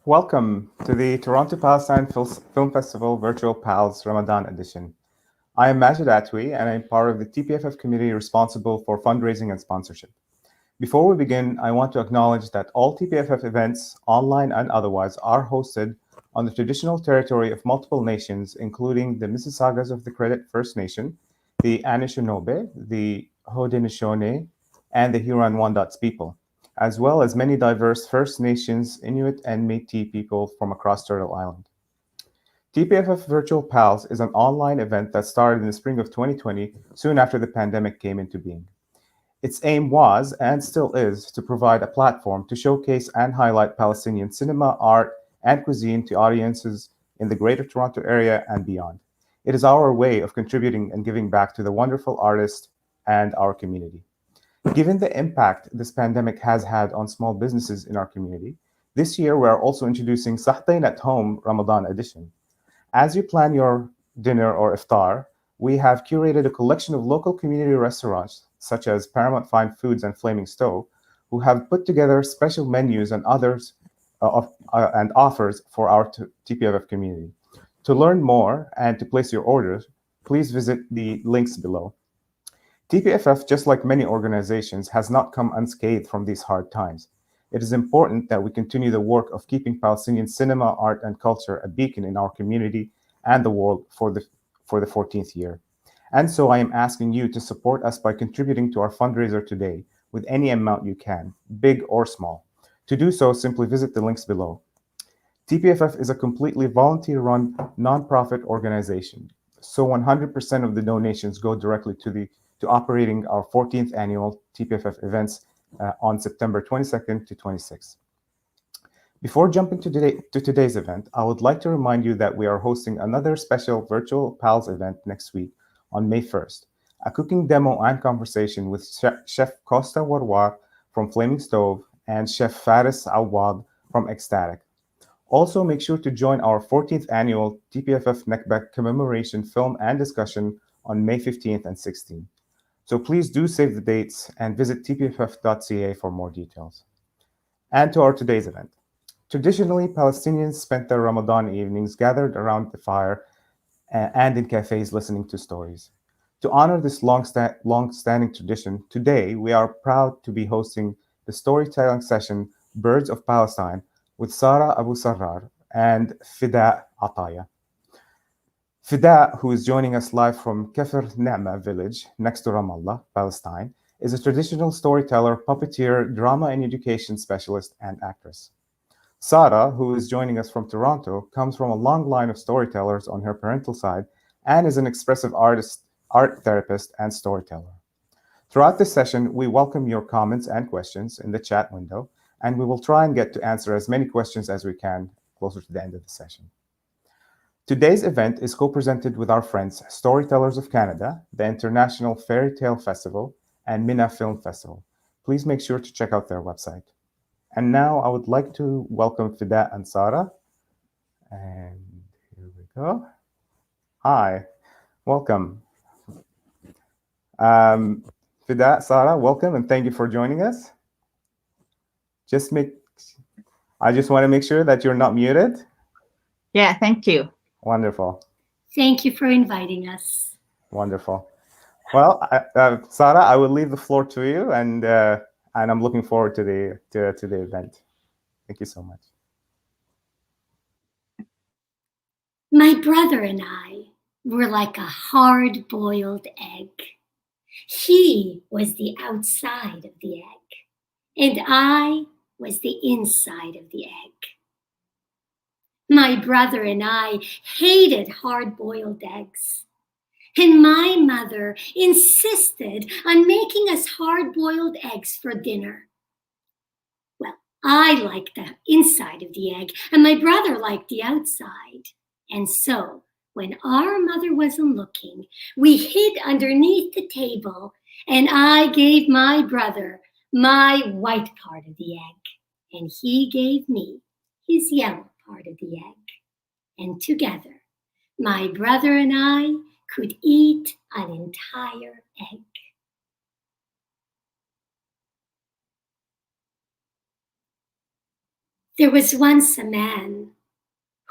Welcome to the Toronto Palestine Film Festival Virtual Pals Ramadan edition. I am Majid Atwi, and I'm part of the TPFF committee responsible for fundraising and sponsorship. Before we begin, I want to acknowledge that all TPFF events, online and otherwise, are hosted on the traditional territory of multiple nations, including the Mississaugas of the Credit First Nation, the Anishinaabe, the Haudenosaunee, and the Huron-Wendat people, as well as many diverse First Nations, Inuit, and Métis people from across Turtle Island. TPFF Virtual Pals is an online event that started in the spring of 2020, soon after the pandemic came into being. Its aim was, and still is, to provide a platform to showcase and highlight Palestinian cinema, art, and cuisine to audiences in the Greater Toronto Area and beyond. It is our way of contributing and giving back to the wonderful artists and our community. Given the impact this pandemic has had on small businesses in our community, this year we are also introducing Sahtain at Home Ramadan edition. As you plan your dinner or iftar, we have curated a collection of local community restaurants, such as Paramount Fine Foods and Flaming Stove, who have put together special menus and and offers for our TPFF community. To learn more and to place your orders, please visit the links below. TPFF, just like many organizations, has not come unscathed from these hard times. It is important that we continue the work of keeping Palestinian cinema, art, and culture a beacon in our community and the world for the 14th year. And so I am asking you to support us by contributing to our fundraiser today with any amount you can, big or small. To do so, simply visit the links below. TPFF is a completely volunteer-run nonprofit organization, so 100% of the donations go directly to operating our 14th annual TPFF events on September 22nd to 26th. Before jumping to today's event, I would like to remind you that we are hosting another special Virtual Pals event next week on May 1st, a cooking demo and conversation with Chef Costa Warwar from Flaming Stove and Chef Faris Awad from Ecstatic. Also, make sure to join our 14th annual TPFF Nekbek commemoration film and discussion on May 15th and 16th. So please do save the dates and visit tpff.ca for more details. And to our today's event. Traditionally, Palestinians spent their Ramadan evenings gathered around the fire and in cafes listening to stories. To honor this long-standing tradition, today we are proud to be hosting the storytelling session Birds of Palestine with Sarah Abusarar and Fidaa Ataya. Fidaa, who is joining us live from Kafr Ne'ma village next to Ramallah, Palestine, is a traditional storyteller, puppeteer, drama and education specialist, and actress. Sarah, who is joining us from Toronto, comes from a long line of storytellers on her parental side and is an expressive artist, art therapist, and storyteller. Throughout this session, we welcome your comments and questions in the chat window, and we will try and get to answer as many questions as we can closer to the end of the session. Today's event is co-presented with our friends Storytellers of Canada, the International Fairytale Festival, and MENA Film Festival. Please make sure to check out their website. And now I would like to welcome Fidaa and Sarah. And here we go. Hi, welcome. Fidaa, Sarah, welcome, and thank you for joining us. I just want to make sure that you're not muted. Yeah, thank you. Wonderful. Thank you for inviting us. Wonderful. Well, Sarah, I will leave the floor to you, and I'm looking forward to the event. Thank you so much. My brother and I were like a hard-boiled egg. He was the outside of the egg, and I was the inside of the egg. My brother and I hated hard-boiled eggs, and my mother insisted on making us hard-boiled eggs for dinner. Well, I liked the inside of the egg, and my brother liked the outside. And so, when our mother wasn't looking, we hid underneath the table, and I gave my brother my white part of the egg, and he gave me his yellow part of the egg. And together, my brother and I could eat an entire egg. There was once a man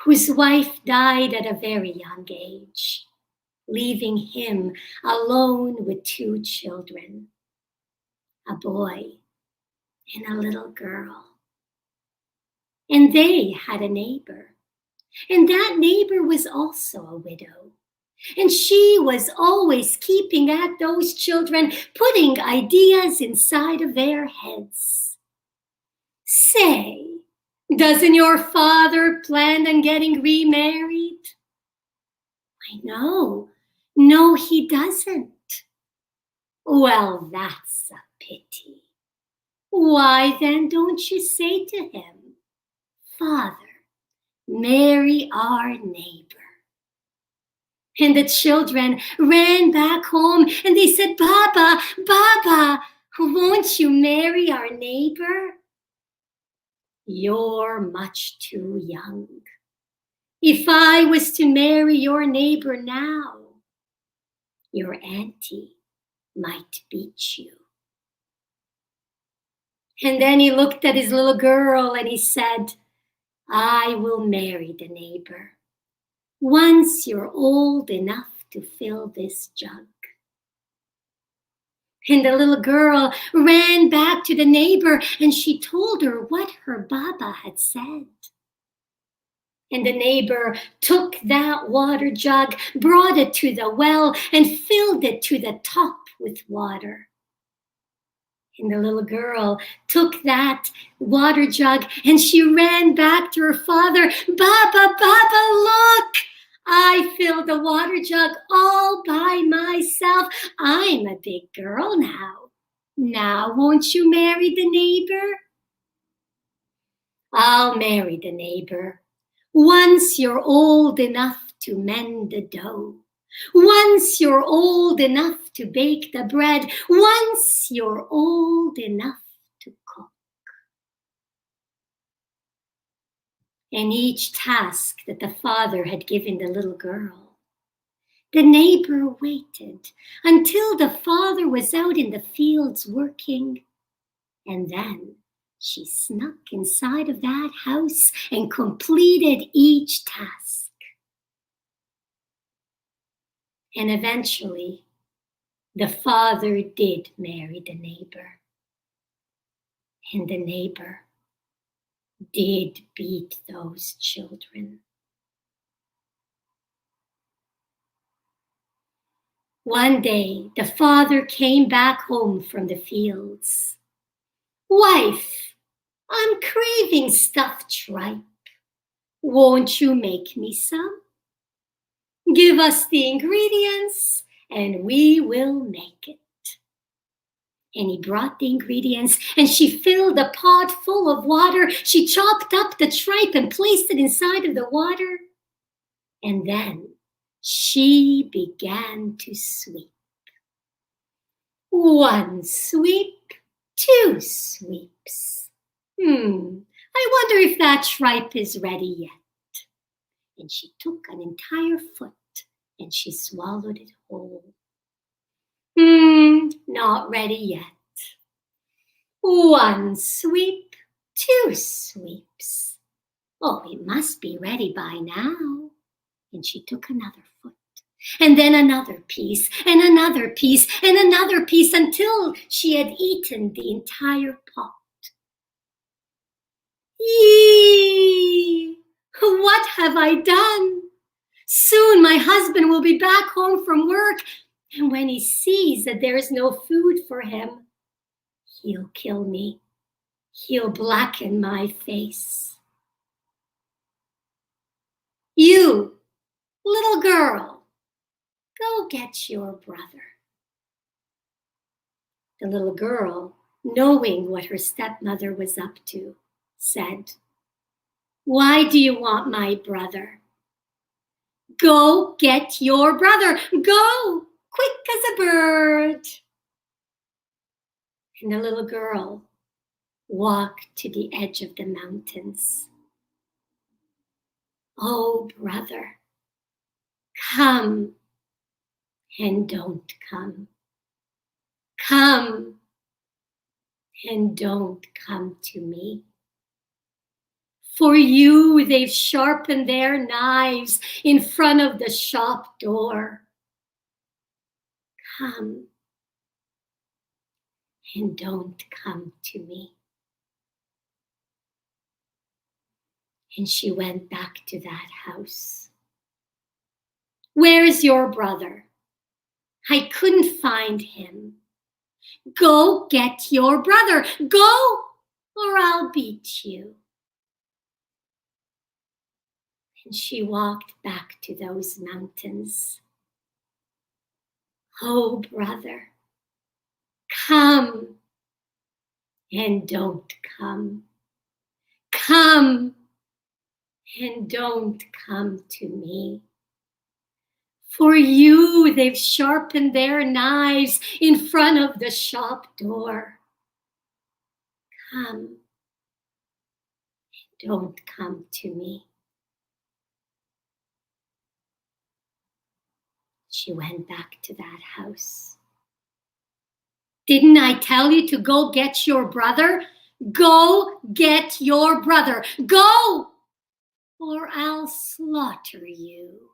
whose wife died at a very young age, leaving him alone with 2 children, a boy and a little girl. And they had a neighbor, and that neighbor was also a widow. And she was always keeping at those children, putting ideas inside of their heads. Say, doesn't your father plan on getting remarried? I know. No, he doesn't. Well, that's a pity. Why then don't you say to him, Father, marry our neighbor? And the children ran back home and they said, Baba, Baba, won't you marry our neighbor? You're much too young. If I was to marry your neighbor now, your auntie might beat you. And then he looked at his little girl and he said, I will marry the neighbor once you're old enough to fill this jug. And the little girl ran back to the neighbor and she told her what her Baba had said. And the neighbor took that water jug, brought it to the well, and filled it to the top with water. And the little girl took that water jug and she ran back to her father. Baba, Baba, look! I filled the water jug all by myself. I'm a big girl now. Now won't you marry the neighbor? I'll marry the neighbor once you're old enough to mend the dough. Once you're old enough to bake the bread. Once you're old enough to cook. And each task that the father had given the little girl, the neighbor waited until the father was out in the fields working, and then she snuck inside of that house and completed each task. And eventually, the father did marry the neighbor. And the neighbor did beat those children. One day, the father came back home from the fields. Wife, I'm craving stuffed tripe. Won't you make me some? Give us the ingredients and we will make it. And he brought the ingredients and she filled a pot full of water. She chopped up the tripe and placed it inside of the water. And then she began to sweep. 1 sweep, 2 sweeps. I wonder if that tripe is ready yet. And she took an entire foot and she swallowed it whole. Not ready yet. 1 sweep, 2 sweeps. Oh, it must be ready by now. And she took another foot, and then another piece, and another piece, and another piece, until she had eaten the entire pot. Yee! What have I done? Soon my husband will be back home from work, and when he sees that there is no food for him, he'll kill me. He'll blacken my face. You, little girl, go get your brother. The little girl, knowing what her stepmother was up to, said, Why do you want my brother? Go get your brother. Go, quick as a bird. And the little girl walked to the edge of the mountains. Oh, brother, come and don't come. Come and don't come to me. For you, they've sharpened their knives in front of the shop door. Come, and don't come to me. And she went back to that house. Where's your brother? I couldn't find him. Go get your brother. Go, or I'll beat you. And she walked back to those mountains. Oh, brother, come, and don't come. Come, and don't come to me. For you, they've sharpened their knives in front of the shop door. Come, and don't come to me. She went back to that house. Didn't I tell you to go get your brother? Go get your brother. Go, or I'll slaughter you.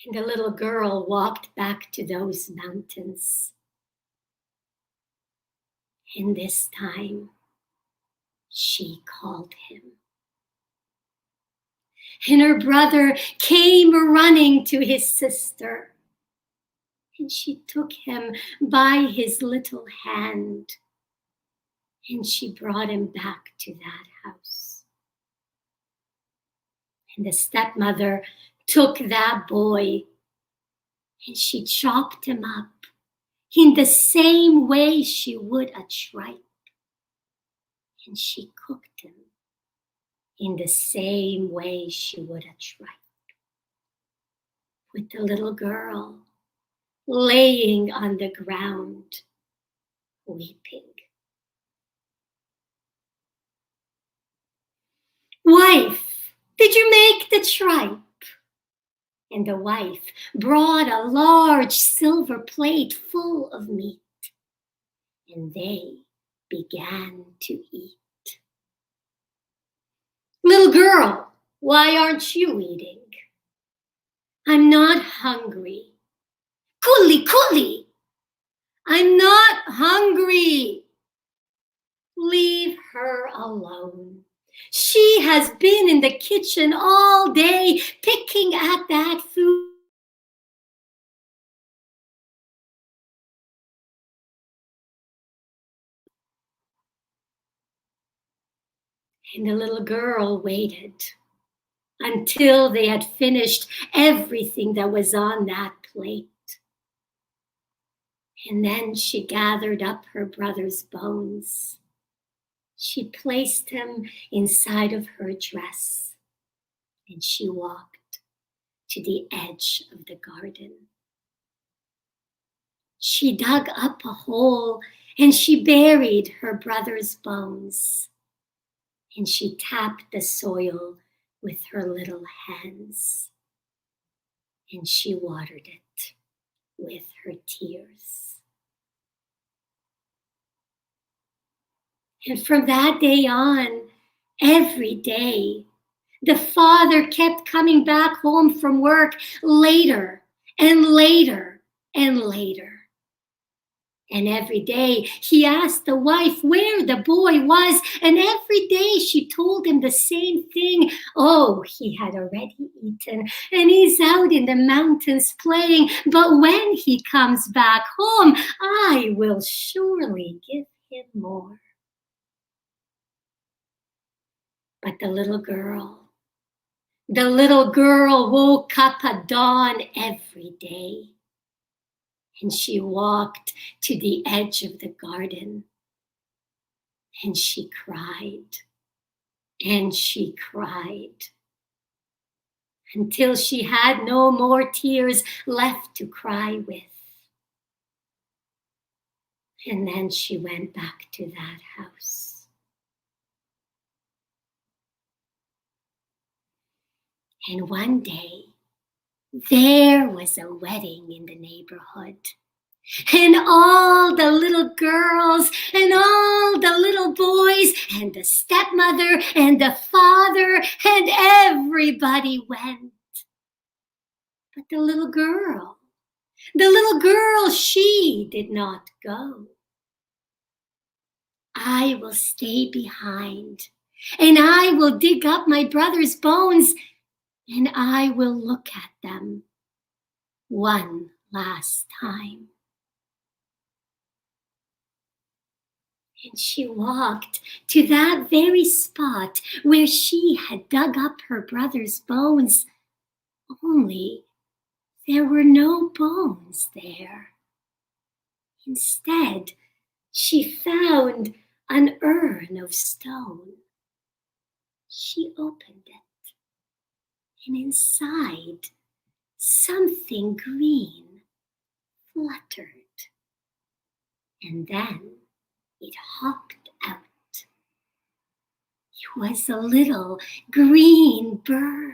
And the little girl walked back to those mountains. And this time, she called him. And her brother came running to his sister. And she took him by his little hand. And she brought him back to that house. And the stepmother took that boy and she chopped him up in the same way she would a tripe. And she cooked him in the same way she would a tripe. With the little girl laying on the ground, weeping. Wife, did you make the tripe? And the wife brought a large silver plate full of meat, and they began to eat. Little girl, why aren't you eating? I'm not hungry. Kuli, I'm not hungry. Leave her alone. She has been in the kitchen all day picking at that food. And the little girl waited until they had finished everything that was on that plate. And then she gathered up her brother's bones. She placed him inside of her dress, and she walked to the edge of the garden. She dug up a hole and she buried her brother's bones, and she tapped the soil with her little hands, and she watered it with her tears. And from that day on, every day, the father kept coming back home from work later and later and later. And every day he asked the wife where the boy was, and every day she told him the same thing. Oh, he had already eaten, and he's out in the mountains playing, but when he comes back home, I will surely give him more. But the little girl woke up at dawn every day, and she walked to the edge of the garden, and she cried, and she cried, until she had no more tears left to cry with. And then she went back to that house. And one day, there was a wedding in the neighborhood. And all the little girls and all the little boys and the stepmother and the father and everybody went. But the little girl, she did not go. I will stay behind, and I will dig up my brother's bones, and I will look at them one last time. And she walked to that very spot where she had dug up her brother's bones, only there were no bones there. Instead, she found an urn of stone. She opened it, and inside, something green fluttered. And then it hopped out. It was a little green bird.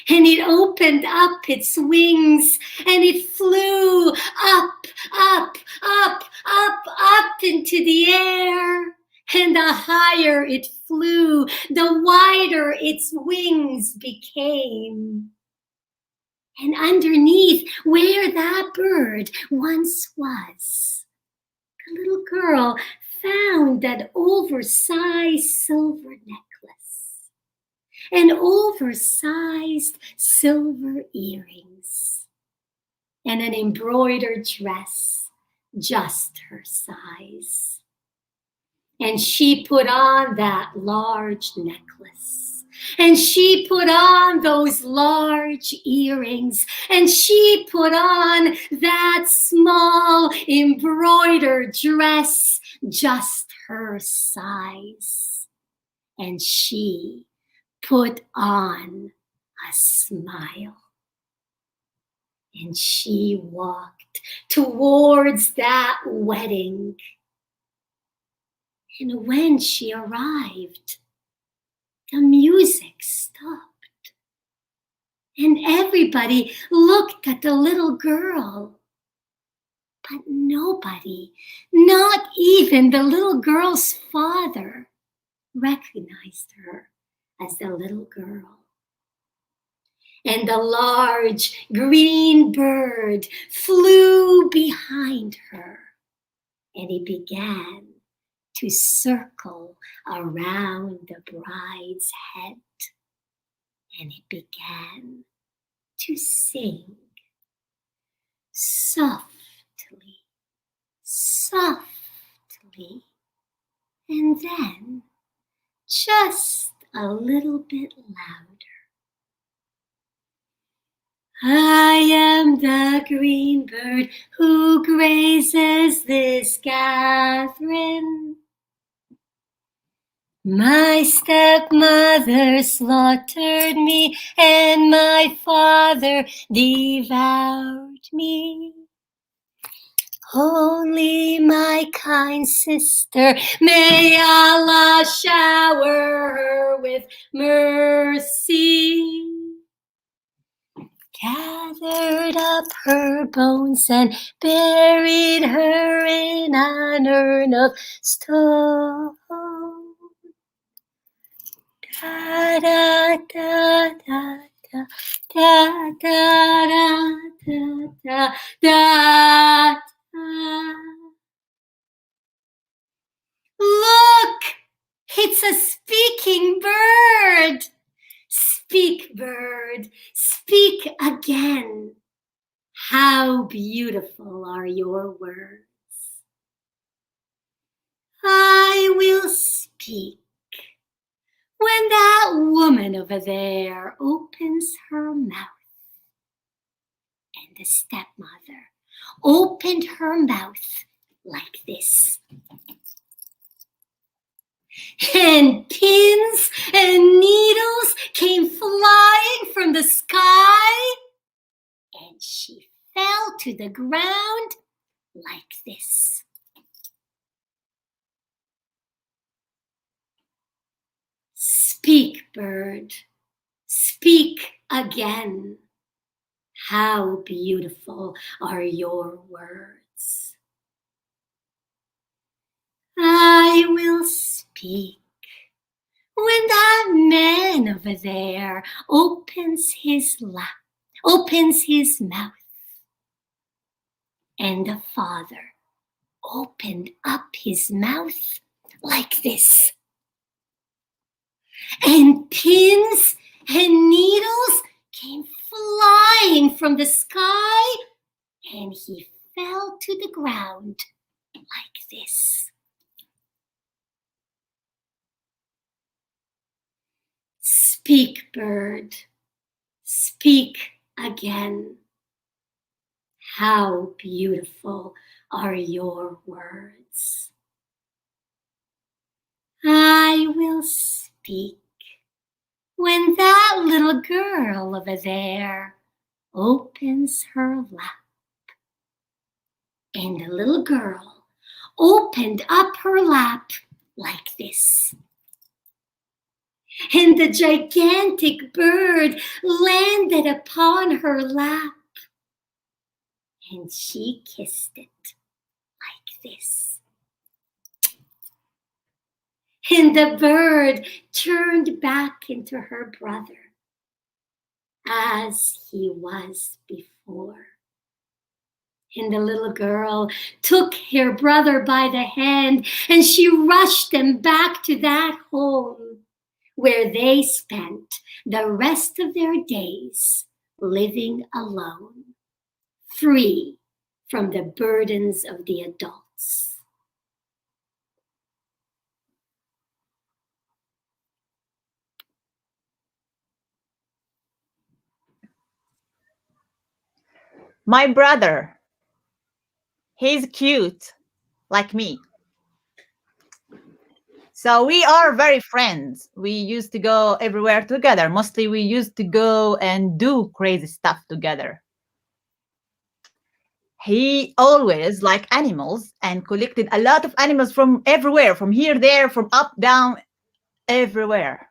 And it opened up its wings, and it flew up, up, up, up, up into the air. And the higher it flew, the wider its wings became. And underneath where that bird once was, the little girl found that oversized silver necklace and oversized silver earrings and an embroidered dress just her size. And she put on that large necklace, and she put on those large earrings, and she put on that small embroidered dress just her size. And she put on a smile. And she walked towards that wedding. And when she arrived, the music stopped. And everybody looked at the little girl. But nobody, not even the little girl's father, recognized her as the little girl. And the large green bird flew behind her, and he began to circle around the bride's head, and it began to sing softly, softly, and then just a little bit louder. I am the green bird who grazes this gathering. My stepmother slaughtered me, and my father devoured me. Only my kind sister, may Allah shower her with mercy, gathered up her bones and buried her in an urn of stone. Da da da da da da da da da da da. Look, it's a speaking bird. Speak, bird, speak again. How beautiful are your words. I will speak when that woman over there opens her mouth. And the stepmother opened her mouth like this. And pins and needles came flying from the sky, and she fell to the ground like this. Speak, bird, speak again. how beautiful are your words. I will speak when that man over there opens his mouth. And the father opened up his mouth like this. And pins and needles came flying from the sky, and he fell to the ground like this. Speak, bird, speak again. How beautiful are your words. I will speak when that little girl over there opens her lap. And the little girl opened up her lap like this. And the gigantic bird landed upon her lap. And she kissed it like this. And the bird turned back into her brother as he was before. And the little girl took her brother by the hand, and she rushed them back to that home where they spent the rest of their days living alone, free from the burdens of the adults. My brother, he's cute, like me. So we are very friends. We used to go everywhere together. Mostly we used to go and do crazy stuff together. He always liked animals and collected a lot of animals from everywhere, from here, there, from up, down, everywhere.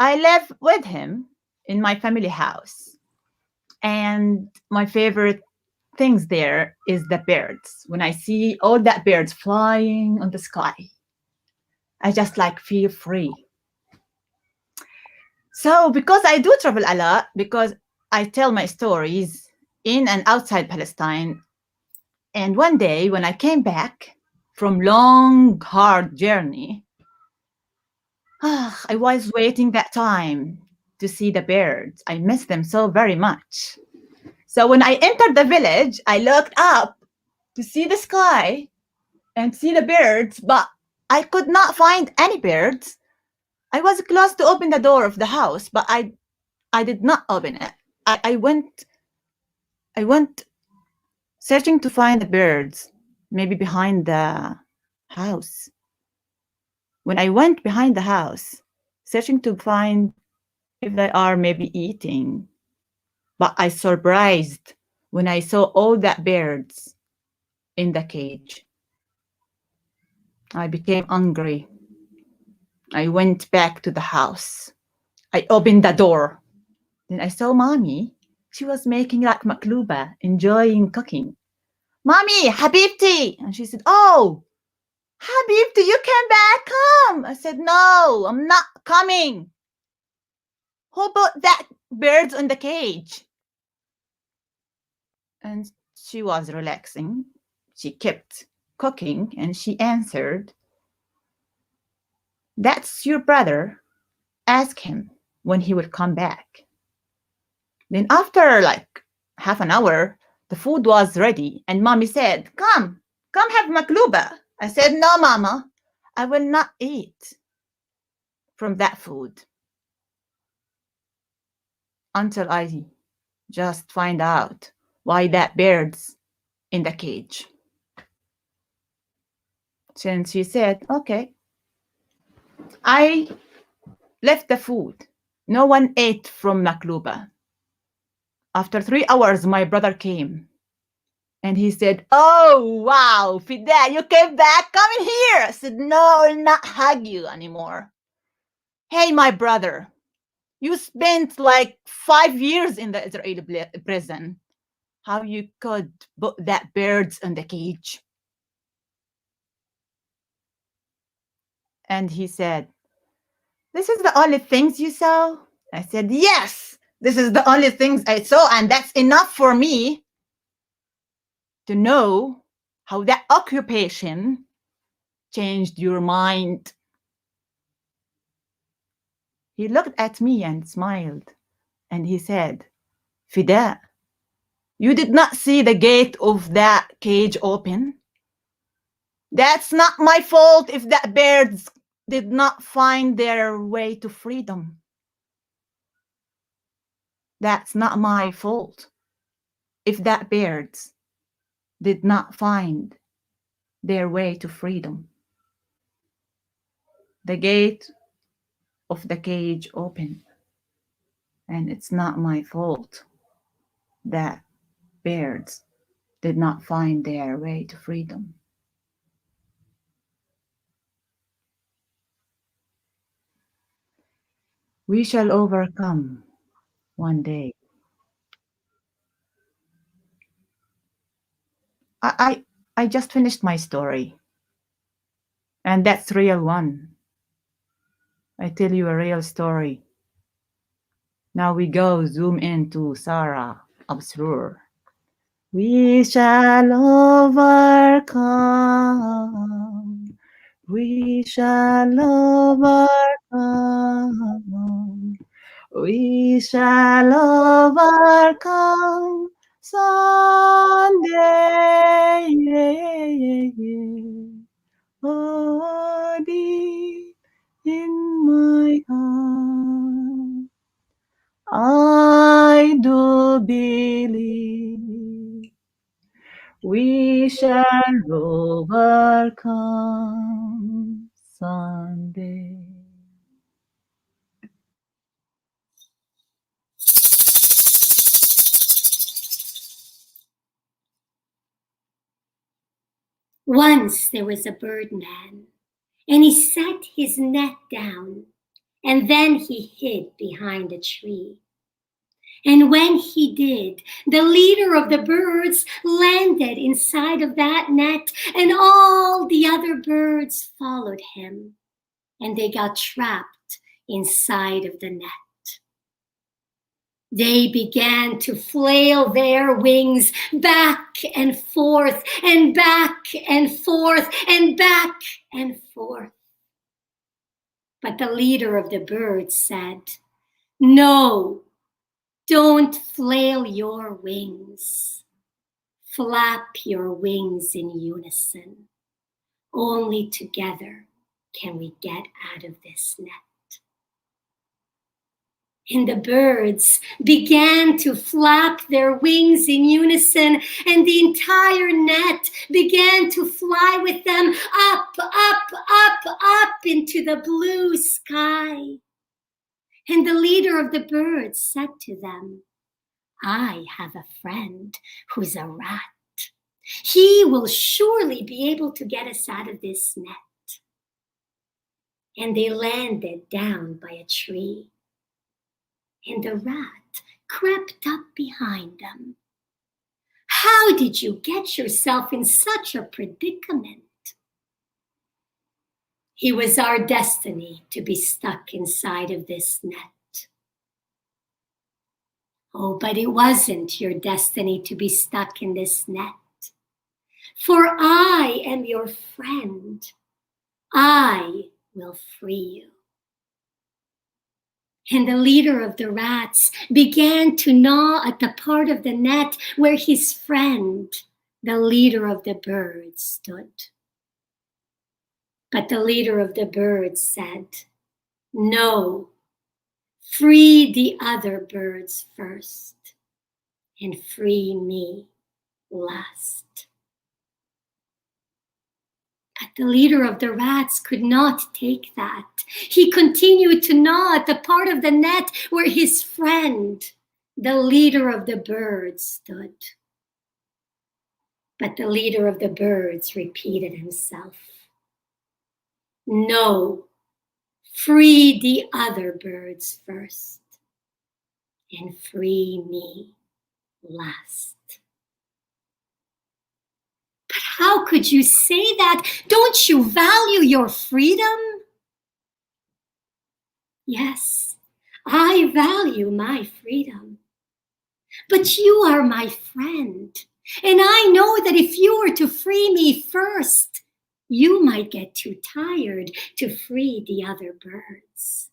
I live with him in my family house. And my favorite things there is the birds. When I see all that birds flying on the sky, I just feel free. So because I do travel a lot, because I tell my stories in and outside Palestine, and one day when I came back from long, hard journey, I was waiting that time to see the birds. I miss them so very much. So when I entered the village, I looked up to see the sky and see the birds, but I could not find any birds. I was close to open the door of the house, but I did not open it. I went searching to find the birds, maybe behind the house. When I went behind the house, searching to find if they are maybe eating, but I surprised when I saw all that birds in the cage. I became hungry. I went back to the house. I opened the door. Then I saw Mommy. She was making makluba, enjoying cooking. Mommy, Habibti. And she said, oh, Habibti, you came back. Come. I said, no, I'm not coming. Who put that birds in the cage? And she was relaxing. She kept cooking and she answered, that's your brother. Ask him when he will come back. Then after half an hour, the food was ready and Mommy said, come have makluba. I said, no, Mama, I will not eat from that food until I just find out why that bird's in the cage. Then she said, okay. I left the food. No one ate from makluba. After 3 hours, my brother came. And he said, oh, wow, Fidaa, you came back? Come in here. I said, no, I'll not hug you anymore. Hey, my brother, You spent like 5 years in the Israeli prison. How you could put that birds in the cage? And he said, this is the only things you saw? I said, yes, this is the only things I saw, and that's enough for me to know how that occupation changed your mind. He looked at me and smiled, and he said, Fidaa, you did not see the gate of that cage open? That's not my fault if that birds did not find their way to freedom. That's not my fault if that birds did not find their way to freedom. The gate of the cage opened, and it's not my fault that birds did not find their way to freedom. We shall overcome one day. I just finished my story, and that's real one. I tell you a real story. Now we go zoom into Sarah Abusarar. We shall overcome. We shall overcome. We shall overcome someday. Oh, deep in my heart, I do believe we shall overcome someday. Once there was a birdman, and he set his net down, and then he hid behind a tree. And when he did, the leader of the birds landed inside of that net, and all the other birds followed him, and they got trapped inside of the net. They began to flail their wings back and forth and back and forth and back and forth. But the leader of the birds said, no, don't flail your wings. Flap your wings in unison. Only together can we get out of this net. And the birds began to flap their wings in unison, and the entire net began to fly with them up, up, up, up into the blue sky. And the leader of the birds said to them, I have a friend who's a rat. He will surely be able to get us out of this net. And they landed down by a tree. And the rat crept up behind them. How did you get yourself in such a predicament? It was our destiny to be stuck inside of this net. Oh, but it wasn't your destiny to be stuck in this net. For I am your friend. I will free you. And the leader of the rats began to gnaw at the part of the net where his friend, the leader of the birds, stood. But the leader of the birds said, no, free the other birds first, and free me last. But the leader of the rats could not take that. He continued to gnaw at the part of the net where his friend, the leader of the birds, stood. But the leader of the birds repeated himself. No, free the other birds first, and free me last. But how could you say that? Don't you value your freedom? Yes, I value my freedom. But you are my friend, and I know that if you were to free me first, you might get too tired to free the other birds.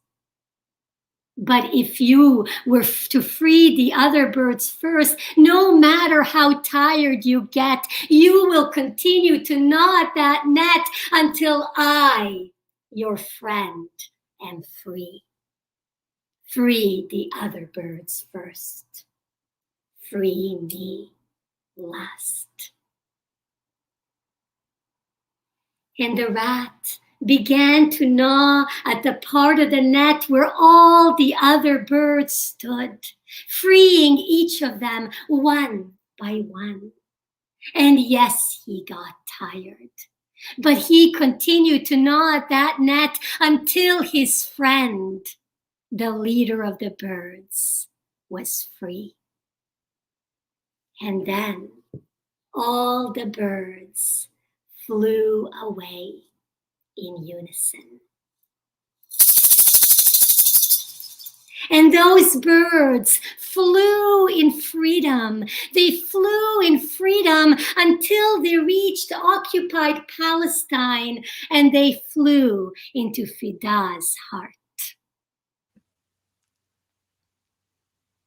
But if you were to free the other birds first, no matter how tired you get, you will continue to gnaw at that net until I, your friend, am free. Free the other birds first. Free me last. And the rat began to gnaw at the part of the net where all the other birds stood, freeing each of them one by one. And yes, he got tired, but he continued to gnaw at that net until his friend, the leader of the birds, was free. And then all the birds flew away in unison. And those birds flew in freedom. They flew in freedom until they reached occupied Palestine, and they flew into Fidaa's heart.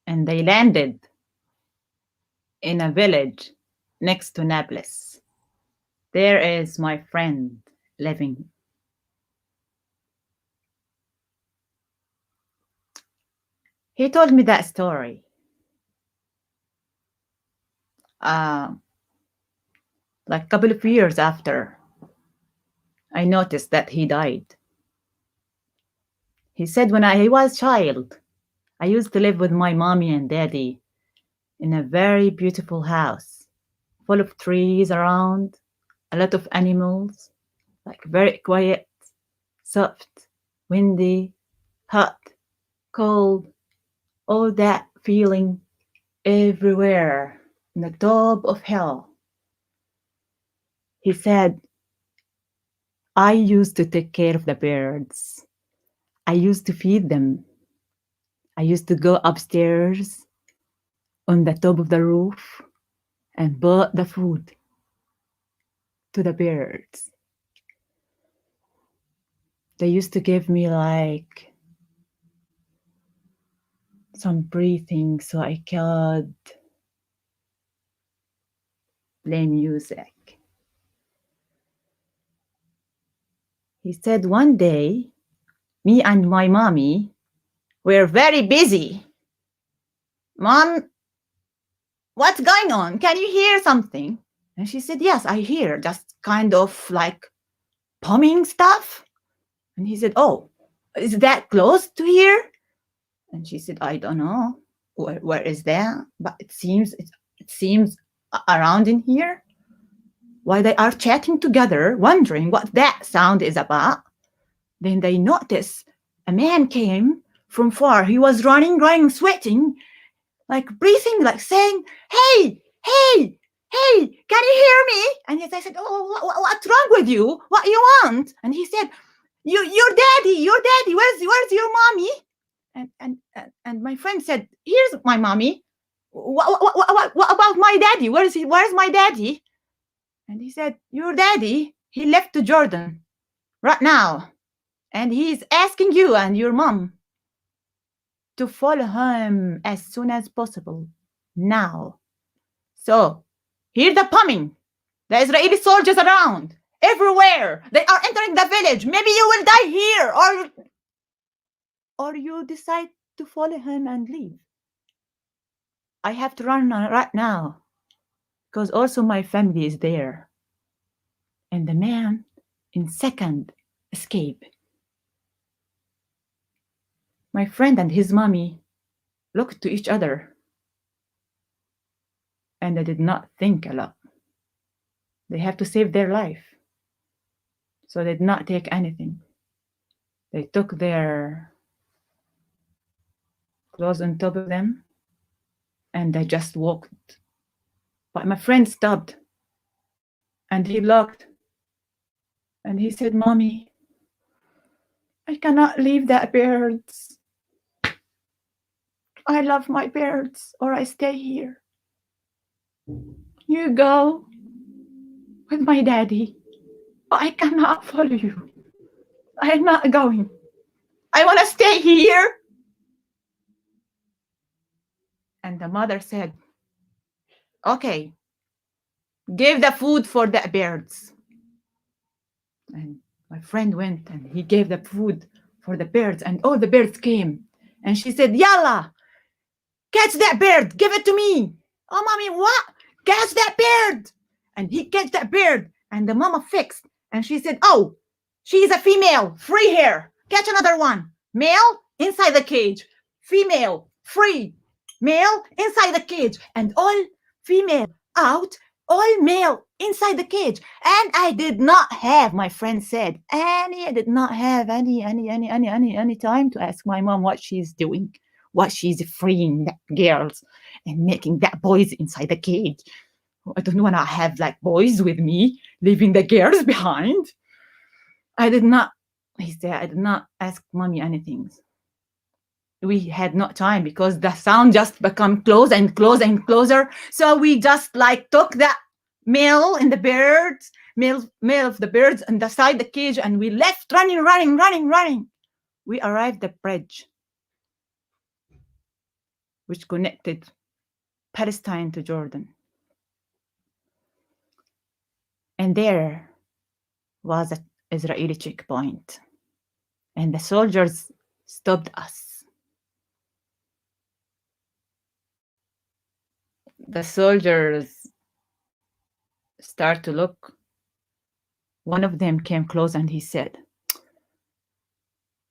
And they landed in a village next to Nablus. There is my friend living. He told me that story. Like a couple of years after, I noticed that he died. He said when I was a child, I used to live with my mommy and daddy in a very beautiful house, full of trees around, a lot of animals, like very quiet, soft, windy, hot, cold, all that feeling everywhere in the top of hell. He said, I used to take care of the birds. I used to feed them. I used to go upstairs on the top of the roof and brought the food to the birds. They used to give me like some breathing so I could play music. He said one day, me and my mommy were very busy. Mom, what's going on? Can you hear something? And she said, yes, I hear, just kind of like humming stuff. And he said, oh, is that close to here? And she said, I don't know. Where is that? But it seems around in here. While they are chatting together, wondering what that sound is about, then they notice a man came from far. He was running, sweating, like breathing, like saying, hey, hey, hey, can you hear me? And they said, oh, what's wrong with you? What you want? And he said, your daddy, where's your mommy? And my friend said, here's my mommy. What about my daddy? Where's my daddy? And he said, your daddy, he left to Jordan right now. And he's asking you and your mom to follow him as soon as possible now. So hear the bombing. The Israeli soldiers around everywhere. They are entering the village. Maybe you will die here, or you decide to follow him and leave. I have to run right now because also my family is there. And the man in second escape. My friend and his mommy looked to each other and they did not think a lot. They have to save their life. So they did not take anything. They took their close on top of them, and I just walked. But my friend stopped, and he looked, and he said, "Mommy, I cannot leave that birds. I love my birds, or I stay here. You go with my daddy. I cannot follow you. I am not going. I want to stay here." And the mother said, "Okay, give the food for the birds." And my friend went and he gave the food for the birds, and all the birds came. And she said, "Yalla, catch that bird, give it to me." "Oh, mommy, what? Catch that bird." And he catch that bird, and the mama fixed. And she said, "Oh, she's a female, free here. Catch another one. Male, inside the cage. Female, free. Male, inside the cage. And all female out, all male inside the cage." And I did not have, my friend said, I did not have any time to ask my mom what she's doing, what she's freeing that girls and making that boys inside the cage. I don't want to have like boys with me, leaving the girls behind. I did not ask mommy anything. We had no time because the sound just become close and close and closer. So we just like took that male of the birds and inside the cage, and we left running. We arrived at the bridge which connected Palestine to Jordan. And there was an Israeli checkpoint, and the soldiers stopped us. The soldiers start to look. One of them came close and he said,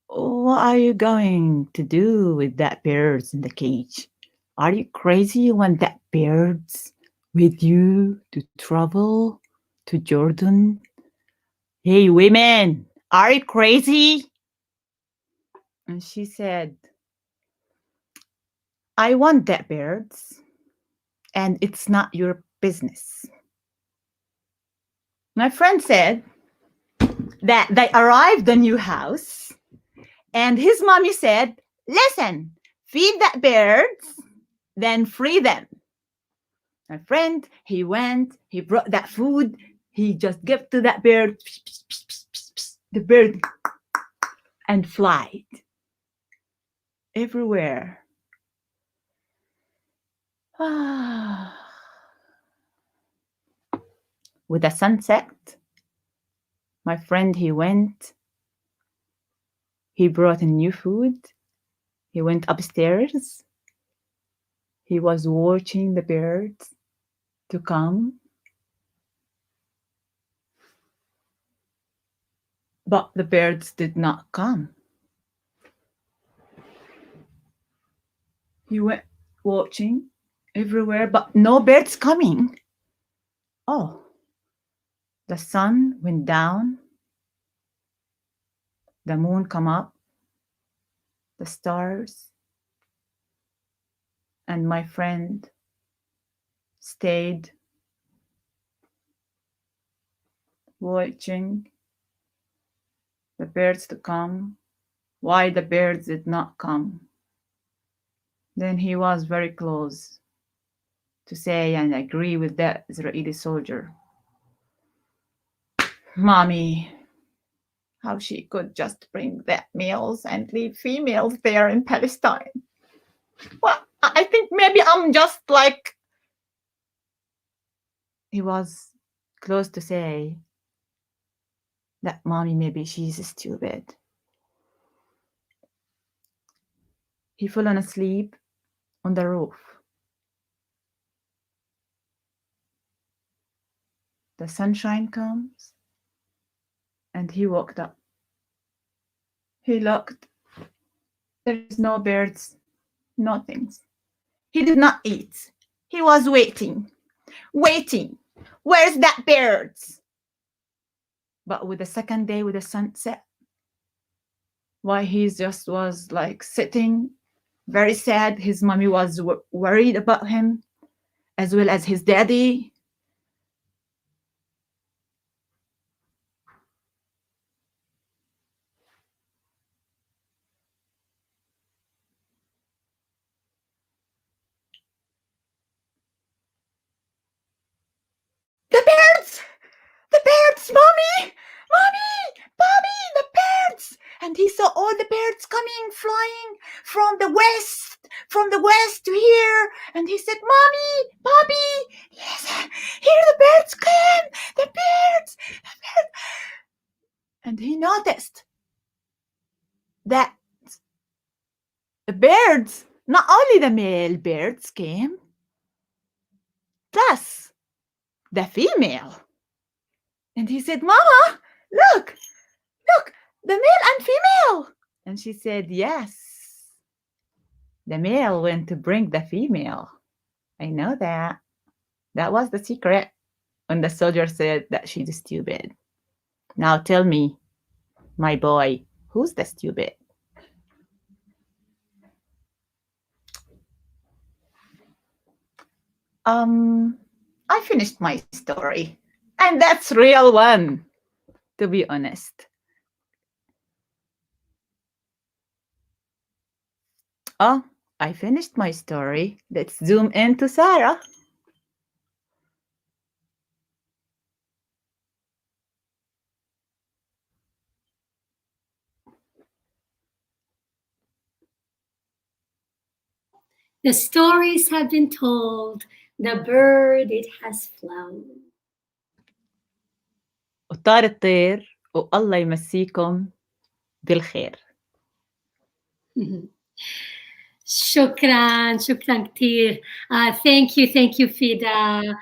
"What are you going to do with that birds in the cage? Are you crazy? You want that birds with you to travel to Jordan? Hey, women, are you crazy?" And she said, "I want that birds, and it's not your business." My friend said that they arrived at the new house, and his mommy said, "Listen, feed that birds, then free them." My friend, he went, he brought that food, he just gave to that bird, the bird, and flied everywhere. With the sunset, my friend, he went, he brought in new food, he went upstairs, he was watching the birds to come, but the birds did not come. He went watching everywhere, but no birds coming. Oh, the sun went down, the moon come up, the stars, and my friend stayed watching the birds to come. Why the birds did not come? Then he was very close to say and agree with that Israeli soldier. Mommy, how she could just bring that males and leave females there in Palestine. Well, I think maybe I'm just like, he was close to say that mommy, maybe she's stupid. He fallen asleep on the roof. The sunshine comes and he woke up. He looked. There is no birds, nothing. He did not eat. He was waiting. Where's that birds? But with the second day, with the sunset, why he just was like sitting very sad. His mommy was worried about him, as well as his daddy. The birds! The birds! Mommy! Mommy! Bobby! The birds! And he saw all the birds coming, flying from the west to here. And he said, Mommy! Bobby! Yes, here the birds came! The birds! The birds! And he noticed that the birds, not only the male birds came, plus the female. And he said, Mama, look, the male and female. And she said, yes, the male went to bring the female. I know that. That was the secret when the soldier said that she's stupid. Now tell me, my boy, who's the stupid? I finished my story. And that's real one, to be honest. Oh, I finished my story. Let's zoom into Sarah. The stories have been told. The bird, it has flown. وطار الطير والله يمسيكم بالخير. Shukran كتير. Thank you, Fidaa.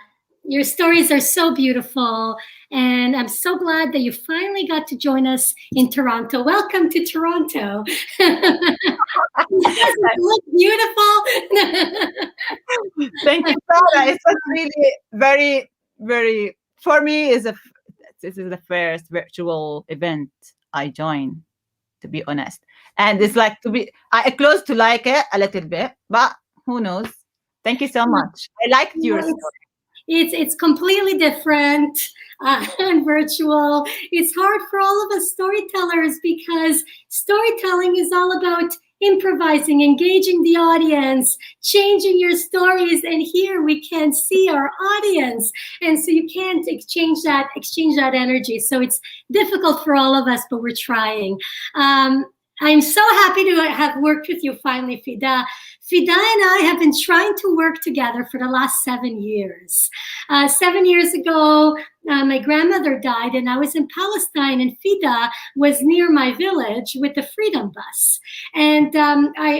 Your stories are so beautiful, and I'm so glad that you finally got to join us in Toronto. Welcome to Toronto. Doesn't it look beautiful? Thank you, Sarah. It's really very, very, for me, this is the first virtual event I joined, to be honest. And it's like I close to like it a little bit, but who knows? Thank you so much. I liked your story. It's completely different and virtual. It's hard for all of us storytellers because storytelling is all about improvising, engaging the audience, changing your stories, and here we can see our audience, and so you can't exchange that energy. So it's difficult for all of us, but we're trying. I'm so happy to have worked with you finally, Fidaa. Fidaa and I have been trying to work together for the last 7 years. 7 years ago, my grandmother died and I was in Palestine, and Fidaa was near my village with the Freedom Bus. And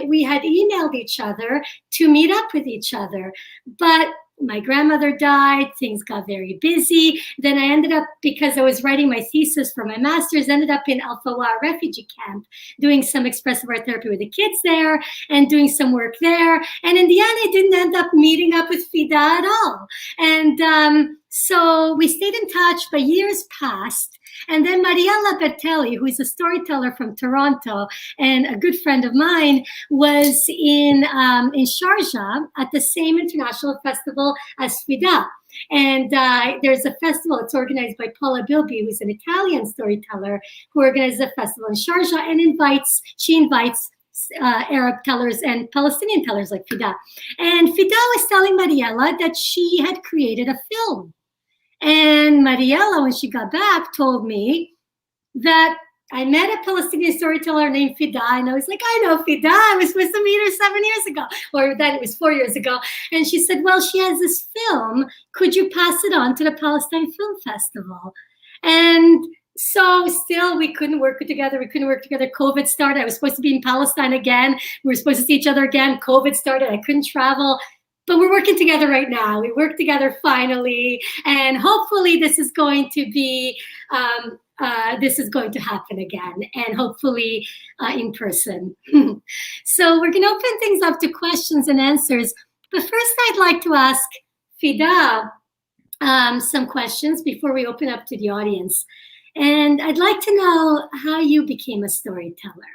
we had emailed each other to meet up with each other. But my grandmother died, things got very busy. Then I ended up, because I was writing my thesis for my master's, ended up in Al Fawa refugee camp, doing some expressive art therapy with the kids there and doing some work there. And in the end, I didn't end up meeting up with Fidaa at all. And so we stayed in touch, but years passed. And then Mariella Bertelli, who is a storyteller from Toronto and a good friend of mine, was in Sharjah at the same international festival as Fidaa. And there's a festival, it's organized by Paula Bilby, who's an Italian storyteller, who organizes a festival in Sharjah and she invites Arab tellers and Palestinian tellers like Fidaa. And Fidaa was telling Mariella that she had created a film. And Mariella, when she got back, told me that I met a Palestinian storyteller named Fidaa, and I was like, I know Fidaa. I was supposed to meet her 7 years ago, or then it was 4 years ago. And she said, well, she has this film. Could you pass it on to the Palestine Film Festival? And so still we couldn't work together. COVID started. I was supposed to be in Palestine again. We were supposed to see each other again. COVID started. I couldn't travel. But we're working together right now. We work together finally, and hopefully this is going to be, this is going to happen again, and hopefully in person. So we're going to open things up to questions and answers. But first, I'd like to ask Fidaa some questions before we open up to the audience. And I'd like to know how you became a storyteller.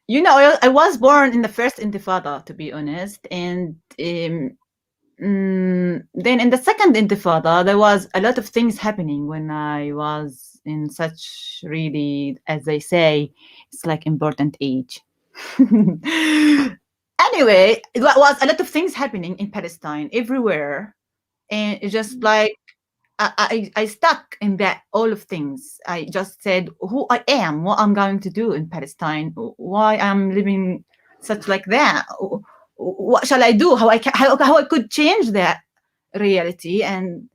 You know, I was born in the first Intifada, to be honest, and then in the second Intifada, there was a lot of things happening when I was in such really, as they say, it's like important age. Anyway, it was a lot of things happening in Palestine everywhere, and it's just like I stuck in that all of things. I just said who I am, what I'm going to do in Palestine, why I'm living such like that, what shall I do, how I could change that reality, and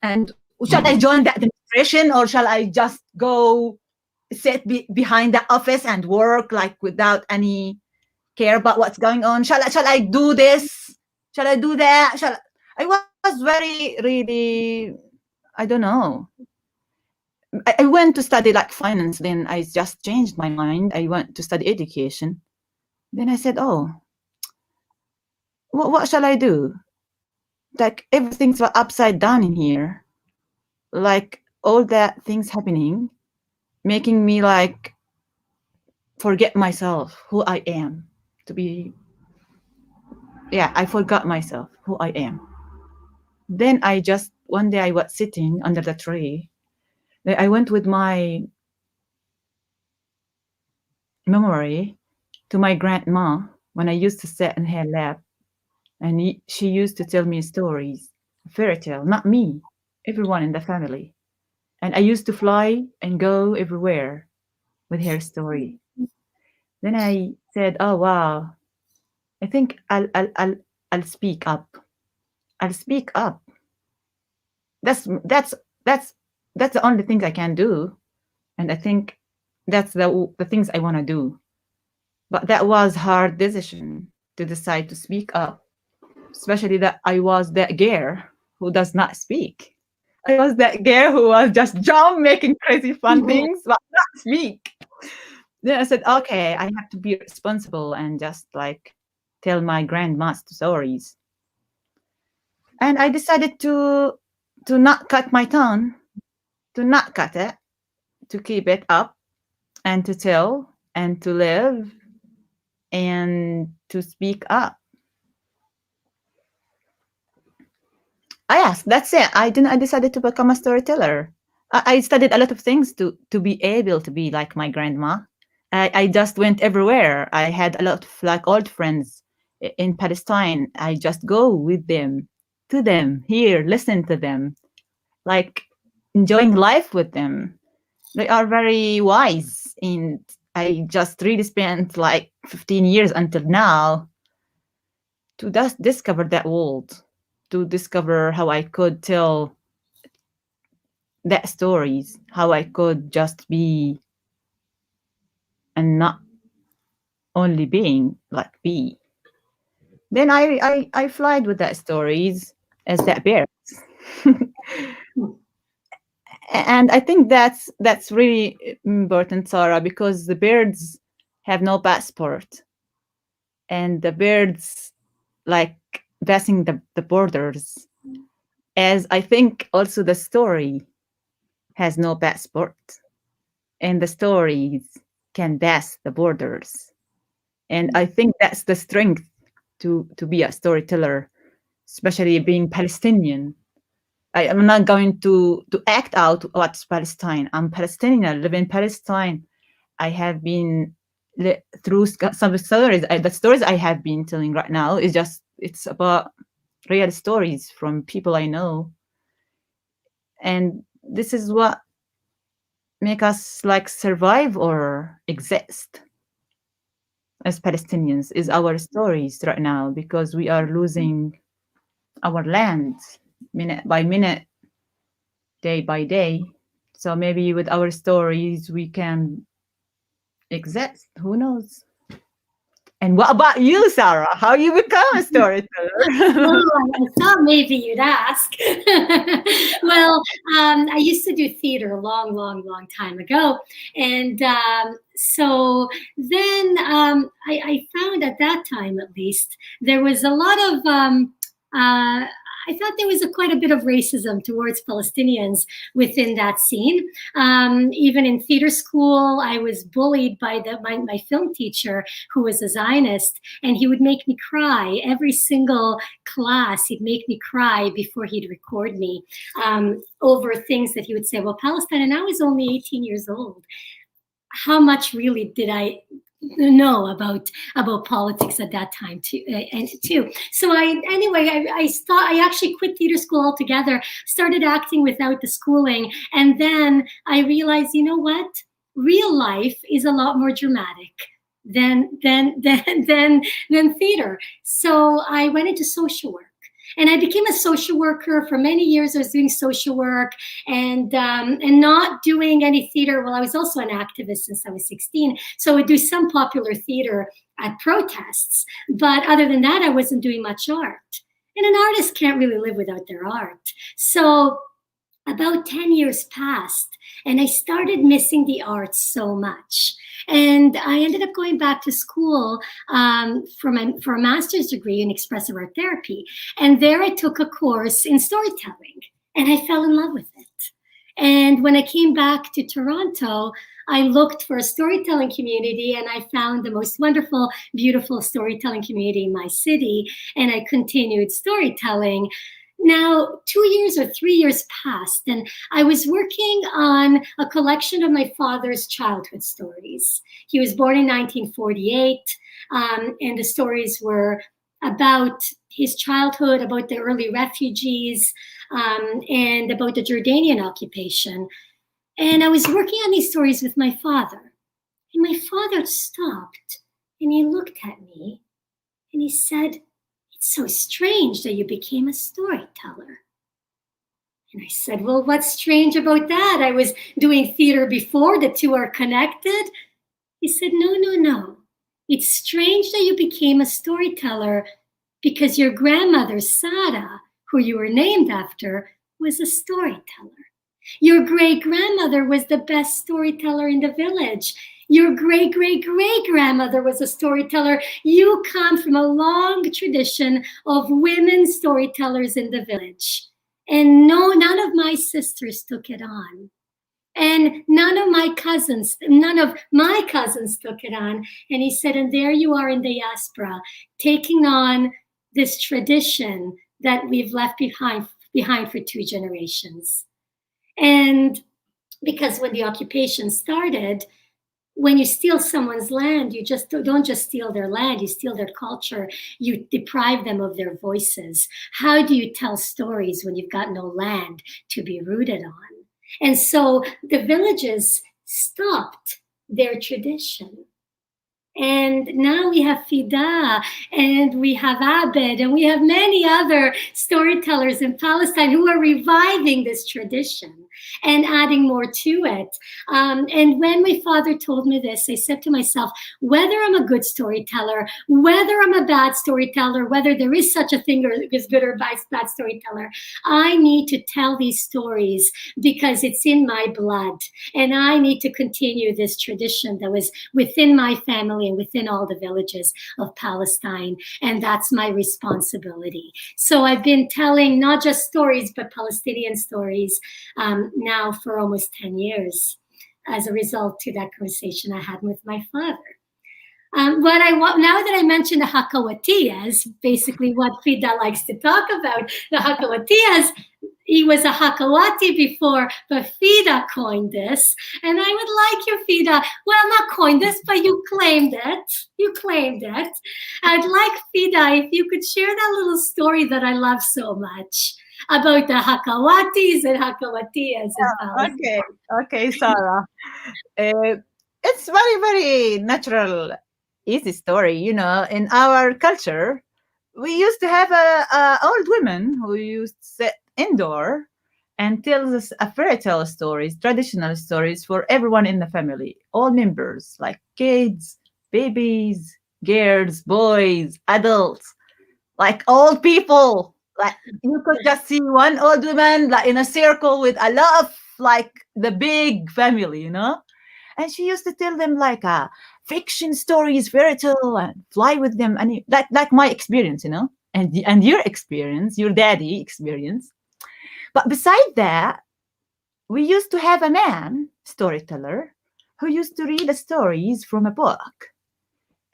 shall I join that demonstration, or shall I just go sit behind the office and work like without any care about what's going on? Shall I do this? Shall I do that? I was very really, I don't know. I went to study like finance, then I just changed my mind. I went to study education. Then I said, oh, what shall I do? Like everything's upside down in here. Like all that things happening, making me like forget myself, who I am. I forgot myself, who I am. Then one day I was sitting under the tree. I went with my memory to my grandma when I used to sit in her lap, and she used to tell me stories, fairy tale, not me, everyone in the family. And I used to fly and go everywhere with her story. Then I said, "Oh wow, I think I'll speak up. I'll speak up. That's the only thing I can do, and I think that's the things I want to do." But that was hard decision to decide to speak up, especially that I was that girl who does not speak. I was that girl who was just jump, making crazy fun things, but not speak. Then I said, okay, I have to be responsible and just like tell my grandma's stories. And I decided to not cut my tongue, to not cut it, to keep it up, and to tell and to live and to speak up. Yes, that's it. I decided to become a storyteller. I studied a lot of things to be able to be like my grandma. I just went everywhere. I had a lot of like old friends in Palestine. I just go with them, to them, here, listen to them, like enjoying life with them. They are very wise, and I just really spent like 15 years until now to just discover that world, to discover how I could tell that stories, how I could just be and not only being, like be. Then I flied with that stories as that bear. And I think that's really important, Sarah, because the birds have no passport, and the birds like passing the borders, as I think also the story has no passport, and the stories can pass the borders. And I think that's the strength to be a storyteller, especially being Palestinian. I am not going to act out what's Palestine. I'm Palestinian, I live in Palestine. I have been through some stories. The stories I have been telling right now is just, it's about real stories from people I know. And this is what make us like survive or exist as Palestinians, is our stories right now, because we are losing our land minute by minute, day by day. So maybe with our stories we can exist. Who knows? And what about you, Sarah? How you become a storyteller? Oh, I thought maybe you'd ask. Well, I used to do theater a long time ago. And so then I found at that time, at least, there was a lot of, I thought there was quite a bit of racism towards Palestinians within that scene. Even in theater school, I was bullied by my film teacher, who was a Zionist, and he would make me cry. Every single class, he'd make me cry before he'd record me over things that he would say, well, Palestine, and I was only 18 years old. How much really did I know about politics at that time too? So I actually quit theater school altogether, started acting without the schooling, and then I realized, you know what? Real life is a lot more dramatic than theater. So I went into social work. And I became a social worker. For many years, I was doing social work and not doing any theater. Well, I was also an activist since I was 16. So I would do some popular theater at protests. But other than that, I wasn't doing much art. And an artist can't really live without their art. So about 10 years passed, and I started missing the arts so much. And I ended up going back to school for a master's degree in expressive art therapy. And there I took a course in storytelling, and I fell in love with it. And when I came back to Toronto, I looked for a storytelling community, and I found the most wonderful, beautiful storytelling community in my city. And I continued storytelling. Now, 2 years or 3 years passed, and I was working on a collection of my father's childhood stories. He was born in 1948, and the stories were about his childhood, about the early refugees, and about the Jordanian occupation. And I was working on these stories with my father. And my father stopped, and he looked at me, and he said, "It's so strange that you became a storyteller." And I said, "Well, what's strange about that? I was doing theater before. The two are connected." He said, No. It's strange that you became a storyteller because your grandmother, Sarah, who you were named after, was a storyteller. Your great-grandmother was the best storyteller in the village. Your great-great-great-grandmother was a storyteller. You come from a long tradition of women storytellers in the village. And no, none of my sisters took it on. And none of my cousins took it on. And he said, and there you are in diaspora, taking on this tradition that we've left behind for 2 generations. And because when the occupation started, when you steal someone's land, you just don't just steal their land, you steal their culture, you deprive them of their voices. How do you tell stories when you've got no land to be rooted on? And so the villages stopped their tradition. And now we have Fidaa, and we have Abed, and we have many other storytellers in Palestine who are reviving this tradition and adding more to it. And when my father told me this, I said to myself, whether I'm a good storyteller, whether I'm a bad storyteller, whether there is such a thing as good or bad storyteller, I need to tell these stories because it's in my blood. And I need to continue this tradition that was within my family and within all the villages of Palestine. And that's my responsibility. So I've been telling not just stories, but Palestinian stories now for almost 10 years as a result to that conversation I had with my father. Now that I mentioned the Hakawatiyas, basically what Fidaa likes to talk about, the Hakawatiyas, he was a Hakawati before, but Fidaa coined this. And I would like you, Fidaa, well, not coined this, but you claimed it. You claimed it. I'd like, Fidaa, if you could share that little story that I love so much about the Hakawatis and Hakawatiyas. Okay, Sarah. It's very, very natural, easy story. You know, in our culture, we used to have old women who used to sit indoor and tell us a fairy tale stories, traditional stories for everyone in the family, all members, like kids, babies, girls, boys, adults, like old people. Like you could just see one old woman like in a circle with a lot of like the big family, you know. And she used to tell them like fiction stories, fairy tale, and fly with them, and like my experience, you know. and your experience, your daddy experience. But beside that, we used to have a man storyteller who used to read the stories from a book,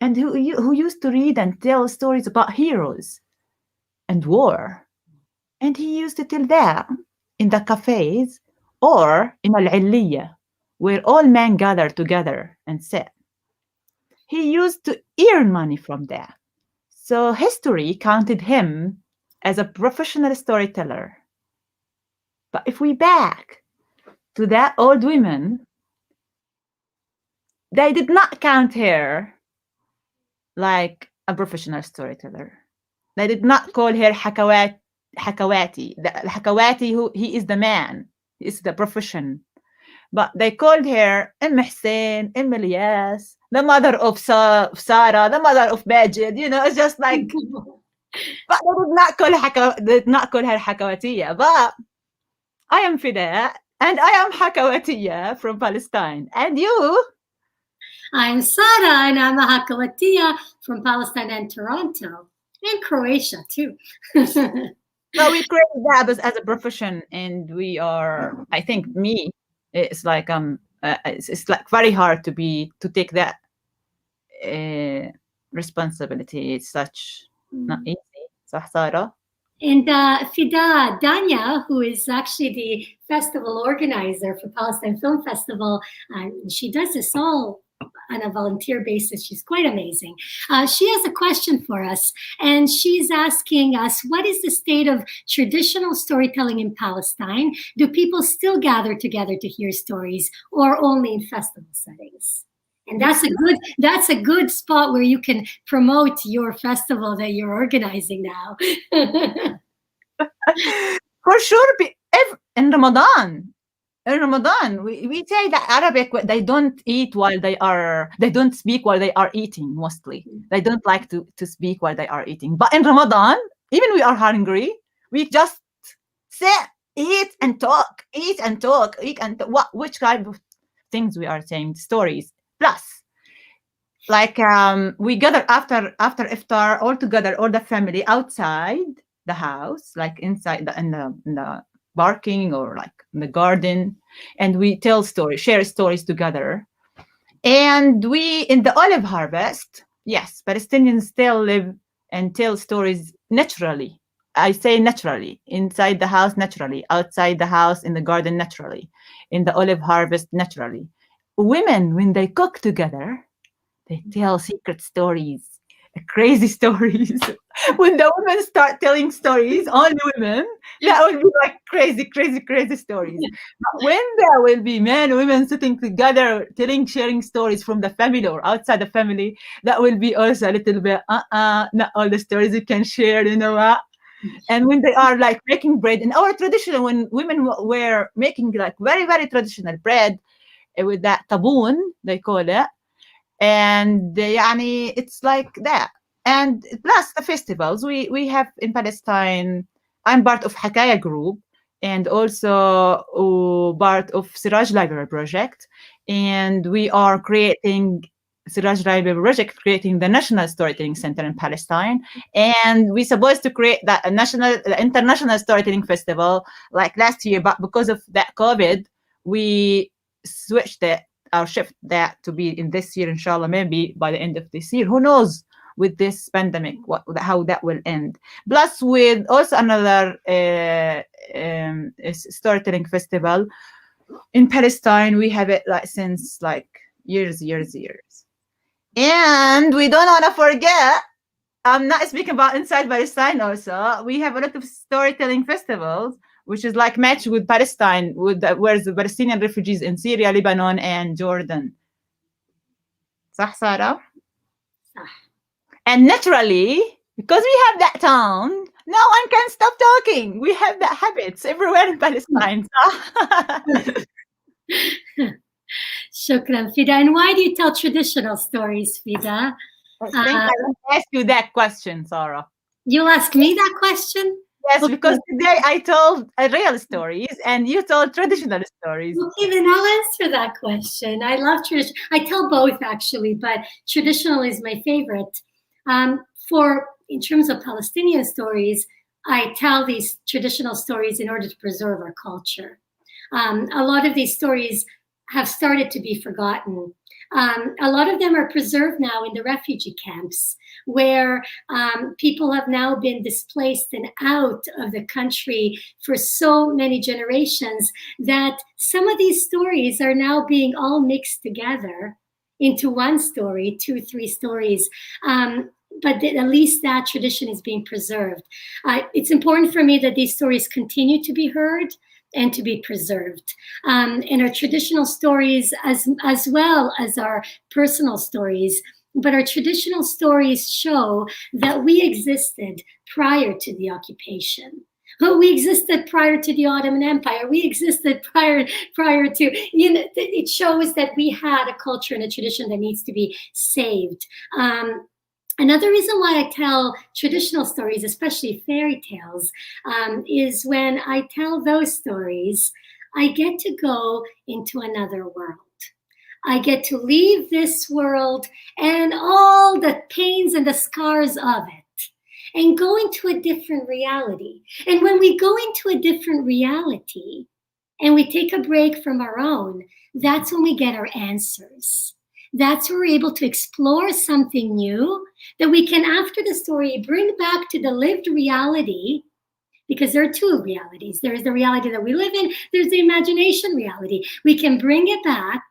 and who used to read and tell stories about heroes and war. And he used to tell that in the cafes or in al-'Alliya, where all men gather together and sit. He used to earn money from that. So history counted him as a professional storyteller. But if we back to that old woman, they did not count her like a professional storyteller. They did not call her Hakawati. The Hakawati, he is the man, he is the profession. But they called her Hussein, Ilyas, the mother of Sarah, the mother of Majid. It's just like, but they did not call her Hakawatiya. But I am Fidaa, and I am Hakawatiya from Palestine. And you? I'm Sarah, and I'm a Hakawatiya from Palestine and Toronto, and Croatia too. Well, we created that as a profession, and we are. I think it's like it's like very hard to take that responsibility. It's such not easy. صح Sarah? And Fidaa Ataya, who is actually the festival organizer for Palestine Film Festival, she does this all on a volunteer basis. She's quite amazing. She has a question for us, and she's asking us, what is the state of traditional storytelling in Palestine? Do people still gather together to hear stories, or only in festival settings? And that's a good spot where you can promote your festival that you're organizing now. For sure, in Ramadan. In Ramadan, we say that Arabic, they don't speak while they are eating. Mostly, they don't like to speak while they are eating. But in Ramadan, even we are hungry, we just sit, eat and talk, which kind of things we are saying, stories. Plus, like we gather after iftar all together, all the family outside the house, like inside in the barking or like in the garden, and we tell stories, share stories together. And we, in the olive harvest, yes, Palestinians still live and tell stories naturally. I say naturally, inside the house naturally, outside the house, in the garden naturally, in the olive harvest naturally. Women, when they cook together, they tell secret stories, crazy stories. When the women start telling stories, only women, that will be like crazy stories. But when there will be men, women sitting together, sharing stories from the family or outside the family, that will be also a little bit, not all the stories you can share, you know what? And when they are like making bread, in our tradition, when women were making like very, very traditional bread with that taboon, they call it, and it's like that. And plus the festivals we have in Palestine. I'm part of Hakaya group, and also part of Siraj Library project, and we are creating Siraj Library project, creating the National Storytelling Center in Palestine, and we're supposed to create that international storytelling festival like last year, but because of that COVID, we switched it, our shift that to be in this year, inshallah, maybe by the end of this year. Who knows with this pandemic, how that will end. Plus with also another storytelling festival in Palestine. We have it like since like years. And we don't want to forget, I'm not speaking about inside Palestine also, we have a lot of storytelling festivals, which is like match with Palestine, where's the Palestinian refugees in Syria, Lebanon, and Jordan. صح Sarah? صح. And naturally, because we have that town, no one can stop talking. We have that habits everywhere in Palestine. Shukran, Fidaa. And why do you tell traditional stories, Fidaa? I think I will ask you that question, Sarah. You'll ask me that question? Yes, because today I told real stories and you told traditional stories. Okay, then I'll answer that question. I love tradition. I tell both actually, but traditional is my favorite. For in terms of Palestinian stories, I tell these traditional stories in order to preserve our culture. A lot of these stories have started to be forgotten. A lot of them are preserved now in the refugee camps, where people have now been displaced and out of the country for so many generations that some of these stories are now being all mixed together into one story, 2, 3 stories. But at least that tradition is being preserved. It's important for me that these stories continue to be heard and to be preserved. And our traditional stories as well as our personal stories. But our traditional stories show that we existed prior to the occupation. We existed prior to the Ottoman Empire. We existed prior to, it shows that we had a culture and a tradition that needs to be saved. Another reason why I tell traditional stories, especially fairy tales, is when I tell those stories, I get to go into another world. I get to leave this world and all the pains and the scars of it and go into a different reality. And when we go into a different reality and we take a break from our own, that's when we get our answers. That's where we're able to explore something new that we can, after the story, bring back to the lived reality, because there are 2 realities. There's the reality that we live in, there's the imagination reality. We can bring it back,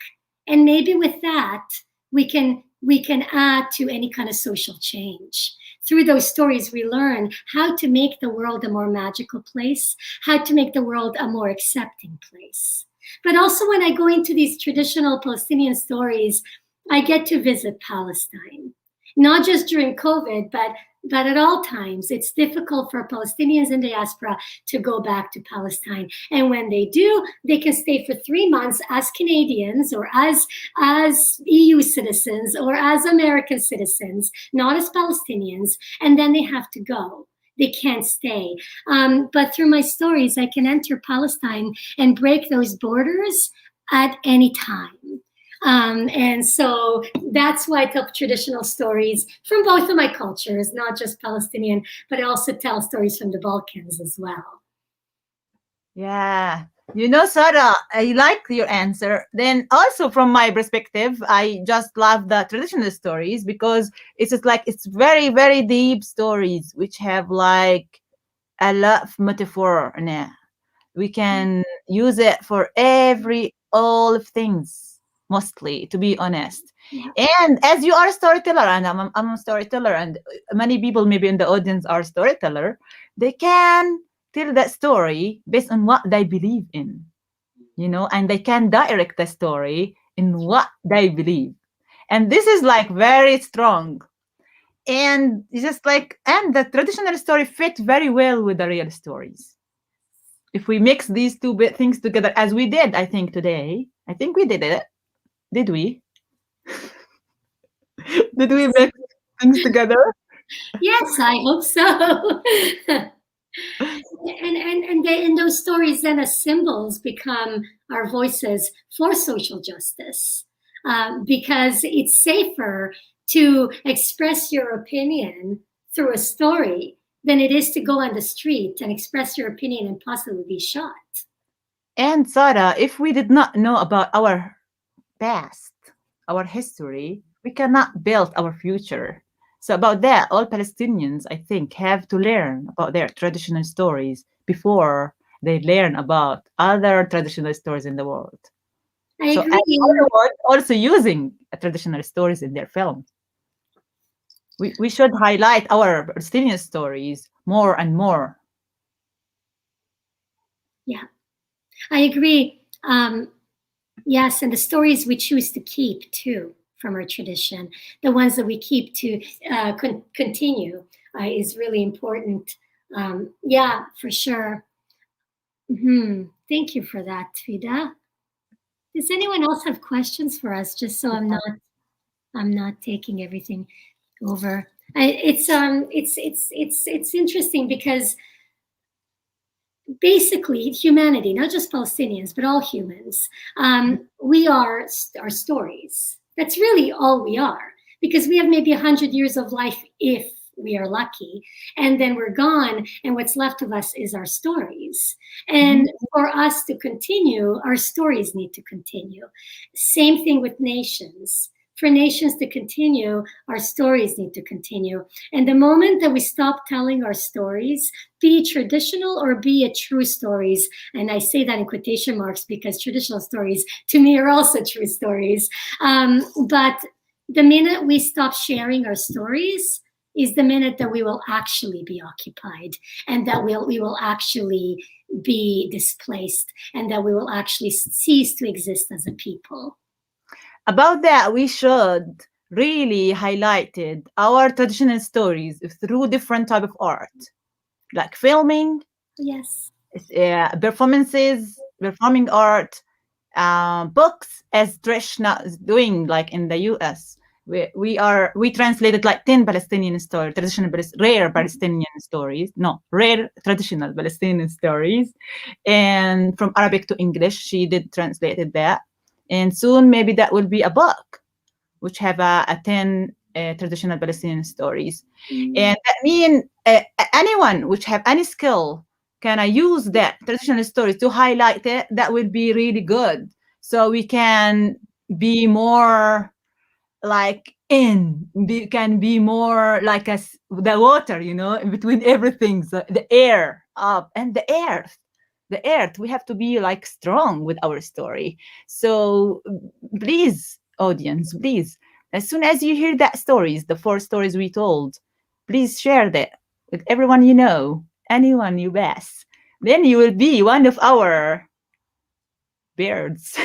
and maybe with that, we can add to any kind of social change. Through those stories, we learn how to make the world a more magical place, how to make the world a more accepting place. But also when I go into these traditional Palestinian stories, I get to visit Palestine, not just during COVID, but at all times. It's difficult for Palestinians in diaspora to go back to Palestine. And when they do, they can stay for 3 months as Canadians or as EU citizens or as American citizens, not as Palestinians, and then they have to go. They can't stay. But through my stories, I can enter Palestine and break those borders at any time. And so that's why I tell traditional stories from both of my cultures, not just Palestinian, but I also tell stories from the Balkans as well. Yeah. Sarah, I like your answer. Then also from my perspective, I just love the traditional stories because it's just like, it's very, very deep stories, which have like a lot of metaphor in it. We can use it for all of things. Mostly, to be honest. Yeah. And as you are a storyteller, and I'm a storyteller, and many people maybe in the audience are storyteller, they can tell that story based on what they believe in, and they can direct the story in what they believe. And this is like very strong. And it's just like, and the traditional story fit very well with the real stories. If we mix these 2 things together, as we did, I think today, I think we did it. Did we? Did we mix things together? Yes, I hope so. And those stories then as symbols become our voices for social justice, because it's safer to express your opinion through a story than it is to go on the street and express your opinion and possibly be shot. And Sarah, if we did not know about our past, our history, we cannot build our future. So about that, all Palestinians, I think, have to learn about their traditional stories before they learn about other traditional stories in the world. I agree. Hollywood also using traditional stories in their films. We should highlight our Palestinian stories more and more. Yeah, I agree. Yes, and the stories we choose to keep too from our tradition, the ones that we keep to continue, is really important. Yeah, for sure. Thank you for that, Fidaa. Does anyone else have questions for us? Just so I'm not taking everything over. It's interesting because basically humanity, not just Palestinians, but all humans, we are our stories. That's really all we are, because we have maybe 100 years of life if we are lucky. And then we're gone, and what's left of us is our stories. And for us to continue, our stories need to continue. Same thing with nations. For nations to continue, our stories need to continue. And the moment that we stop telling our stories, be traditional or be it true stories, and I say that in quotation marks because traditional stories to me are also true stories. But the minute we stop sharing our stories is the minute that we will actually be occupied, and that we will actually be displaced, and that we will actually cease to exist as a people. About that, we should really highlight our traditional stories through different type of art, like filming, Yes, performances, performing art, books, as Trish is doing, like in the US. We translated like 10 Palestinian stories, rare Palestinian stories, rare traditional Palestinian stories, and from Arabic to English, she did translated that. And soon maybe that will be a book which have a 10 traditional Palestinian stories. And that mean anyone which have any skill can use that traditional stories to highlight it. That will be really good. So we can be more like can be more like the water, in between everything. So the air up and the earth. The earth, we have to be like strong with our story. So please, audience, please, as soon as you hear that stories, the 4 stories we told, please share that with everyone you know, anyone you best. Then you will be one of our birds.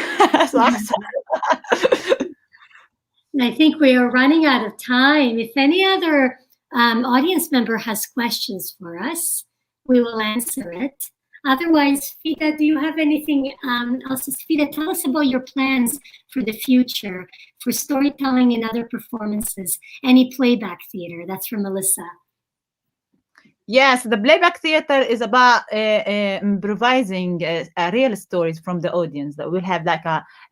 and I think we are running out of time. If any other audience member has questions for us, we will answer it. Otherwise, Fidaa, do you have anything else? Fidaa, tell us about your plans for the future, for storytelling and other performances, any playback theater. That's from Melissa. Yes, the playback theater is about improvising real stories from the audience. That will have like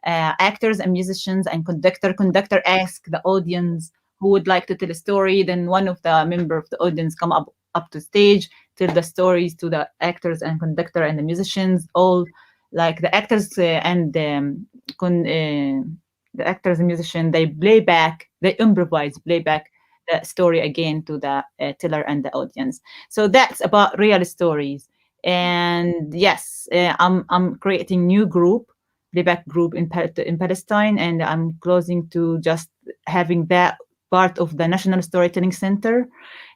actors and musicians and conductor. Conductor ask the audience who would like to tell a story. Then one of the member of the audience come up to stage, tell the stories to the actors and conductor and the musicians. All like the actors and the actors and musicians, they improvise, playback the story again to the teller and the audience. So that's about real stories. And yes, I'm creating new playback group in Palestine, and I'm closing to just having that part of the National Storytelling Center.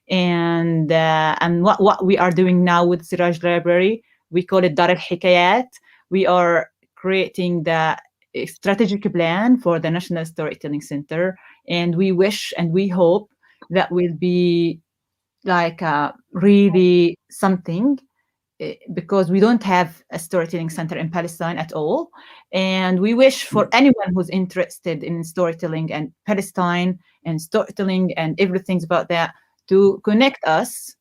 And what we are doing now with Siraj Library, we call it Dar al-Hikayat. We are creating the strategic plan for the National Storytelling Center, and we wish and we hope that will be like really something, because we don't have a storytelling center in Palestine at all. And we wish for anyone who's interested in storytelling and Palestine and storytelling and everything about that to connect us.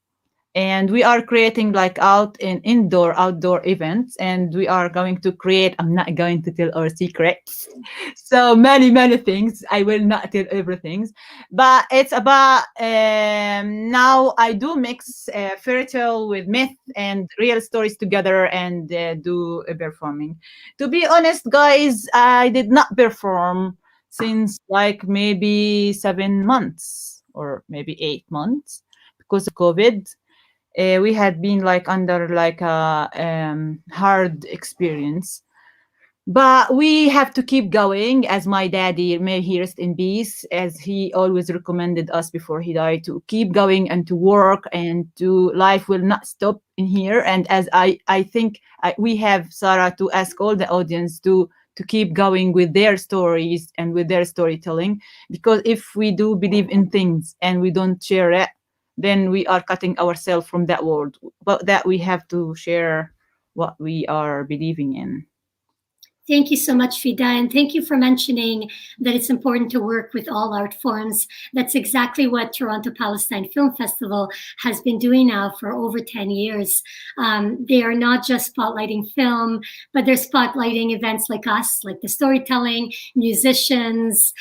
And we are creating like outdoor events, and we are going to create, I'm not going to tell our secrets, so many things, I will not tell everything, but it's about now I do mix fairy tale with myth and real stories together, and do performing. To be honest, guys, I did not perform since like maybe 7 months or maybe 8 months because of COVID. We had been like under like a hard experience, but we have to keep going, as my daddy, may he rest in peace, as he always recommended us before he died, to keep going and to work, and to life will not stop in here. And as I think we have, Sarah, to ask all the audience to keep going with their stories and with their storytelling, because if we do believe in things and we don't share it, then we are cutting ourselves from that world. But that we have to share what we are believing in. Thank you so much, Fidaa, and thank you for mentioning that it's important to work with all art forms. That's exactly what Toronto Palestine Film Festival has been doing now for over 10 years. They are not just spotlighting film, but they're spotlighting events like us, like the storytelling, musicians,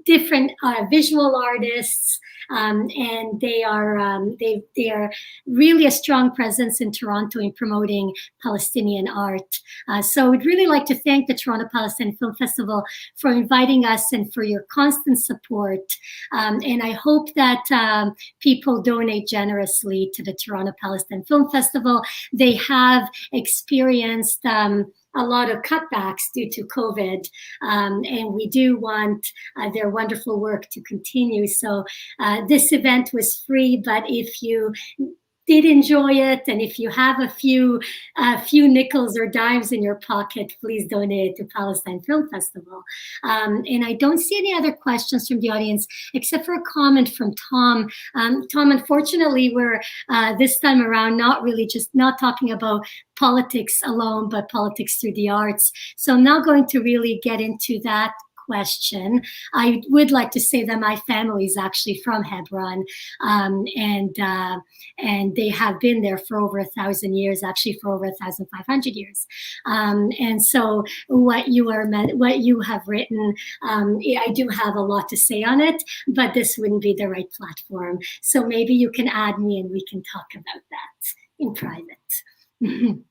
different visual artists, and they are really a strong presence in Toronto in promoting Palestinian art. So we'd really like to thank the Toronto Palestine Film Festival for inviting us and for your constant support. And I hope that people donate generously to the Toronto Palestine Film Festival. They have experienced a lot of cutbacks due to COVID, and we do want their wonderful work to continue. So this event was free, but if you did enjoy it, and if you have a few nickels or dimes in your pocket, please donate to Palestine Film Festival. And I don't see any other questions from the audience except for a comment from Tom. Tom, unfortunately, we're this time around not talking about politics alone, but politics through the arts. So I'm not going to really get into that question. I would like to say that my family is actually from Hebron, and they have been there for over 1,000 years, actually for over 1,500 years. And so what you have written, I do have a lot to say on it, but this wouldn't be the right platform. So maybe you can add me and we can talk about that in private.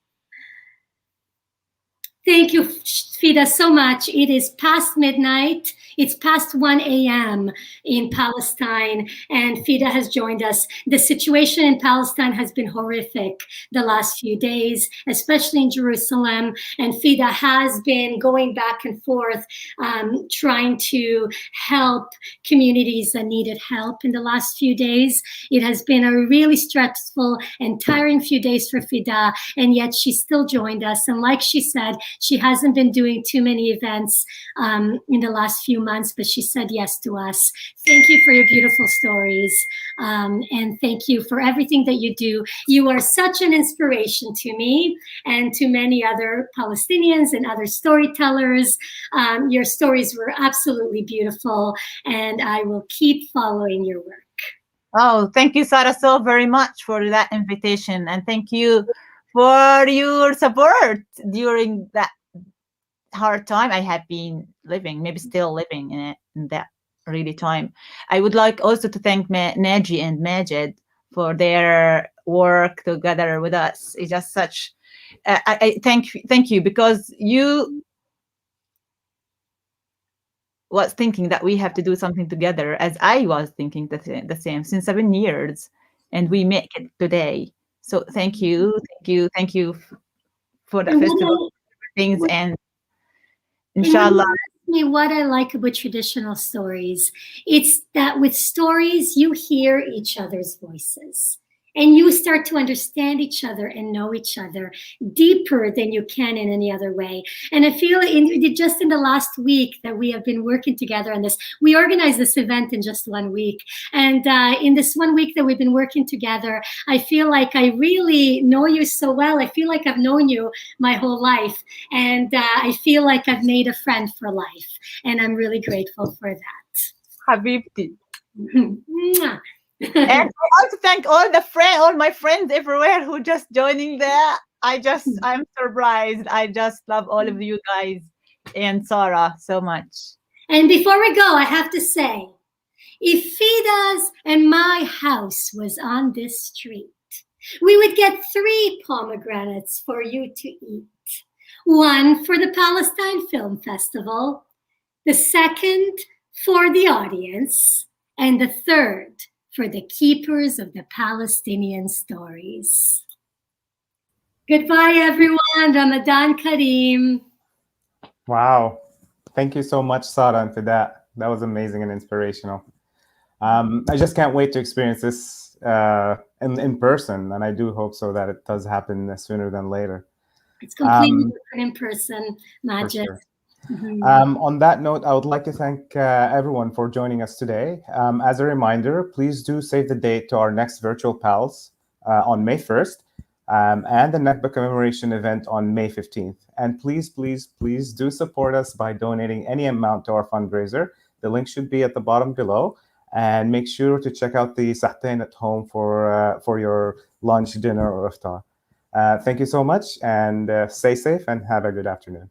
Thank you, Fidaa, so much. It is past midnight. It's past 1 a.m. in Palestine, and Fidaa has joined us. The situation in Palestine has been horrific the last few days, especially in Jerusalem, and Fidaa has been going back and forth trying to help communities that needed help in the last few days. It has been a really stressful and tiring few days for Fidaa, and yet she still joined us. And like she said, she hasn't been doing too many events in the last few months, but she said yes to us. Thank you for your beautiful stories, and thank you for everything that you do. You are such an inspiration to me and to many other Palestinians and other storytellers. Your stories were absolutely beautiful, and I will keep following your work. Oh, thank you, Sarah, so very much for that invitation, and thank you for your support during that hard time I have been living, maybe still living in that really time. I would like also to thank Naji and Majid for their work together with us. It's just such, I thank you, because you was thinking that we have to do something together, as I was thinking the same since 7 years, and we make it today. So thank you for the festival things, and inshallah. Me what I like about traditional stories, it's that with stories you hear each other's voices and you start to understand each other and know each other deeper than you can in any other way. And I feel just in the last week that we have been working together on this, we organized this event in just 1 week. And in this 1 week that we've been working together, I feel like I really know you so well. I feel like I've known you my whole life. And I feel like I've made a friend for life. And I'm really grateful for that. Habibti. And I also thank all my friends everywhere who just joining there. I'm surprised. I just love all of you guys and Sarah so much. And before we go, I have to say, if Fidaa's and my house was on this street, we would get 3 pomegranates for you to eat. 1 for the Palestine Film Festival, the 2nd for the audience, and the 3rd for the keepers of the Palestinian stories. Goodbye, everyone. Ramadan Kareem. Wow. Thank you so much, Sarah, and Fidaa. That was amazing and inspirational. I just can't wait to experience this in person, and I do hope so that it does happen sooner than later. It's completely different in person, Majid. Sure. On that note, I would like to thank everyone for joining us today. As a reminder, please do save the date to our next Virtual Pals on May 1st and the Nakba commemoration event on May 15th. And please, please, please do support us by donating any amount to our fundraiser. The link should be at the bottom below. And make sure to check out the Sahtain at home for your lunch, dinner, or iftar. Thank you so much, and stay safe and have a good afternoon.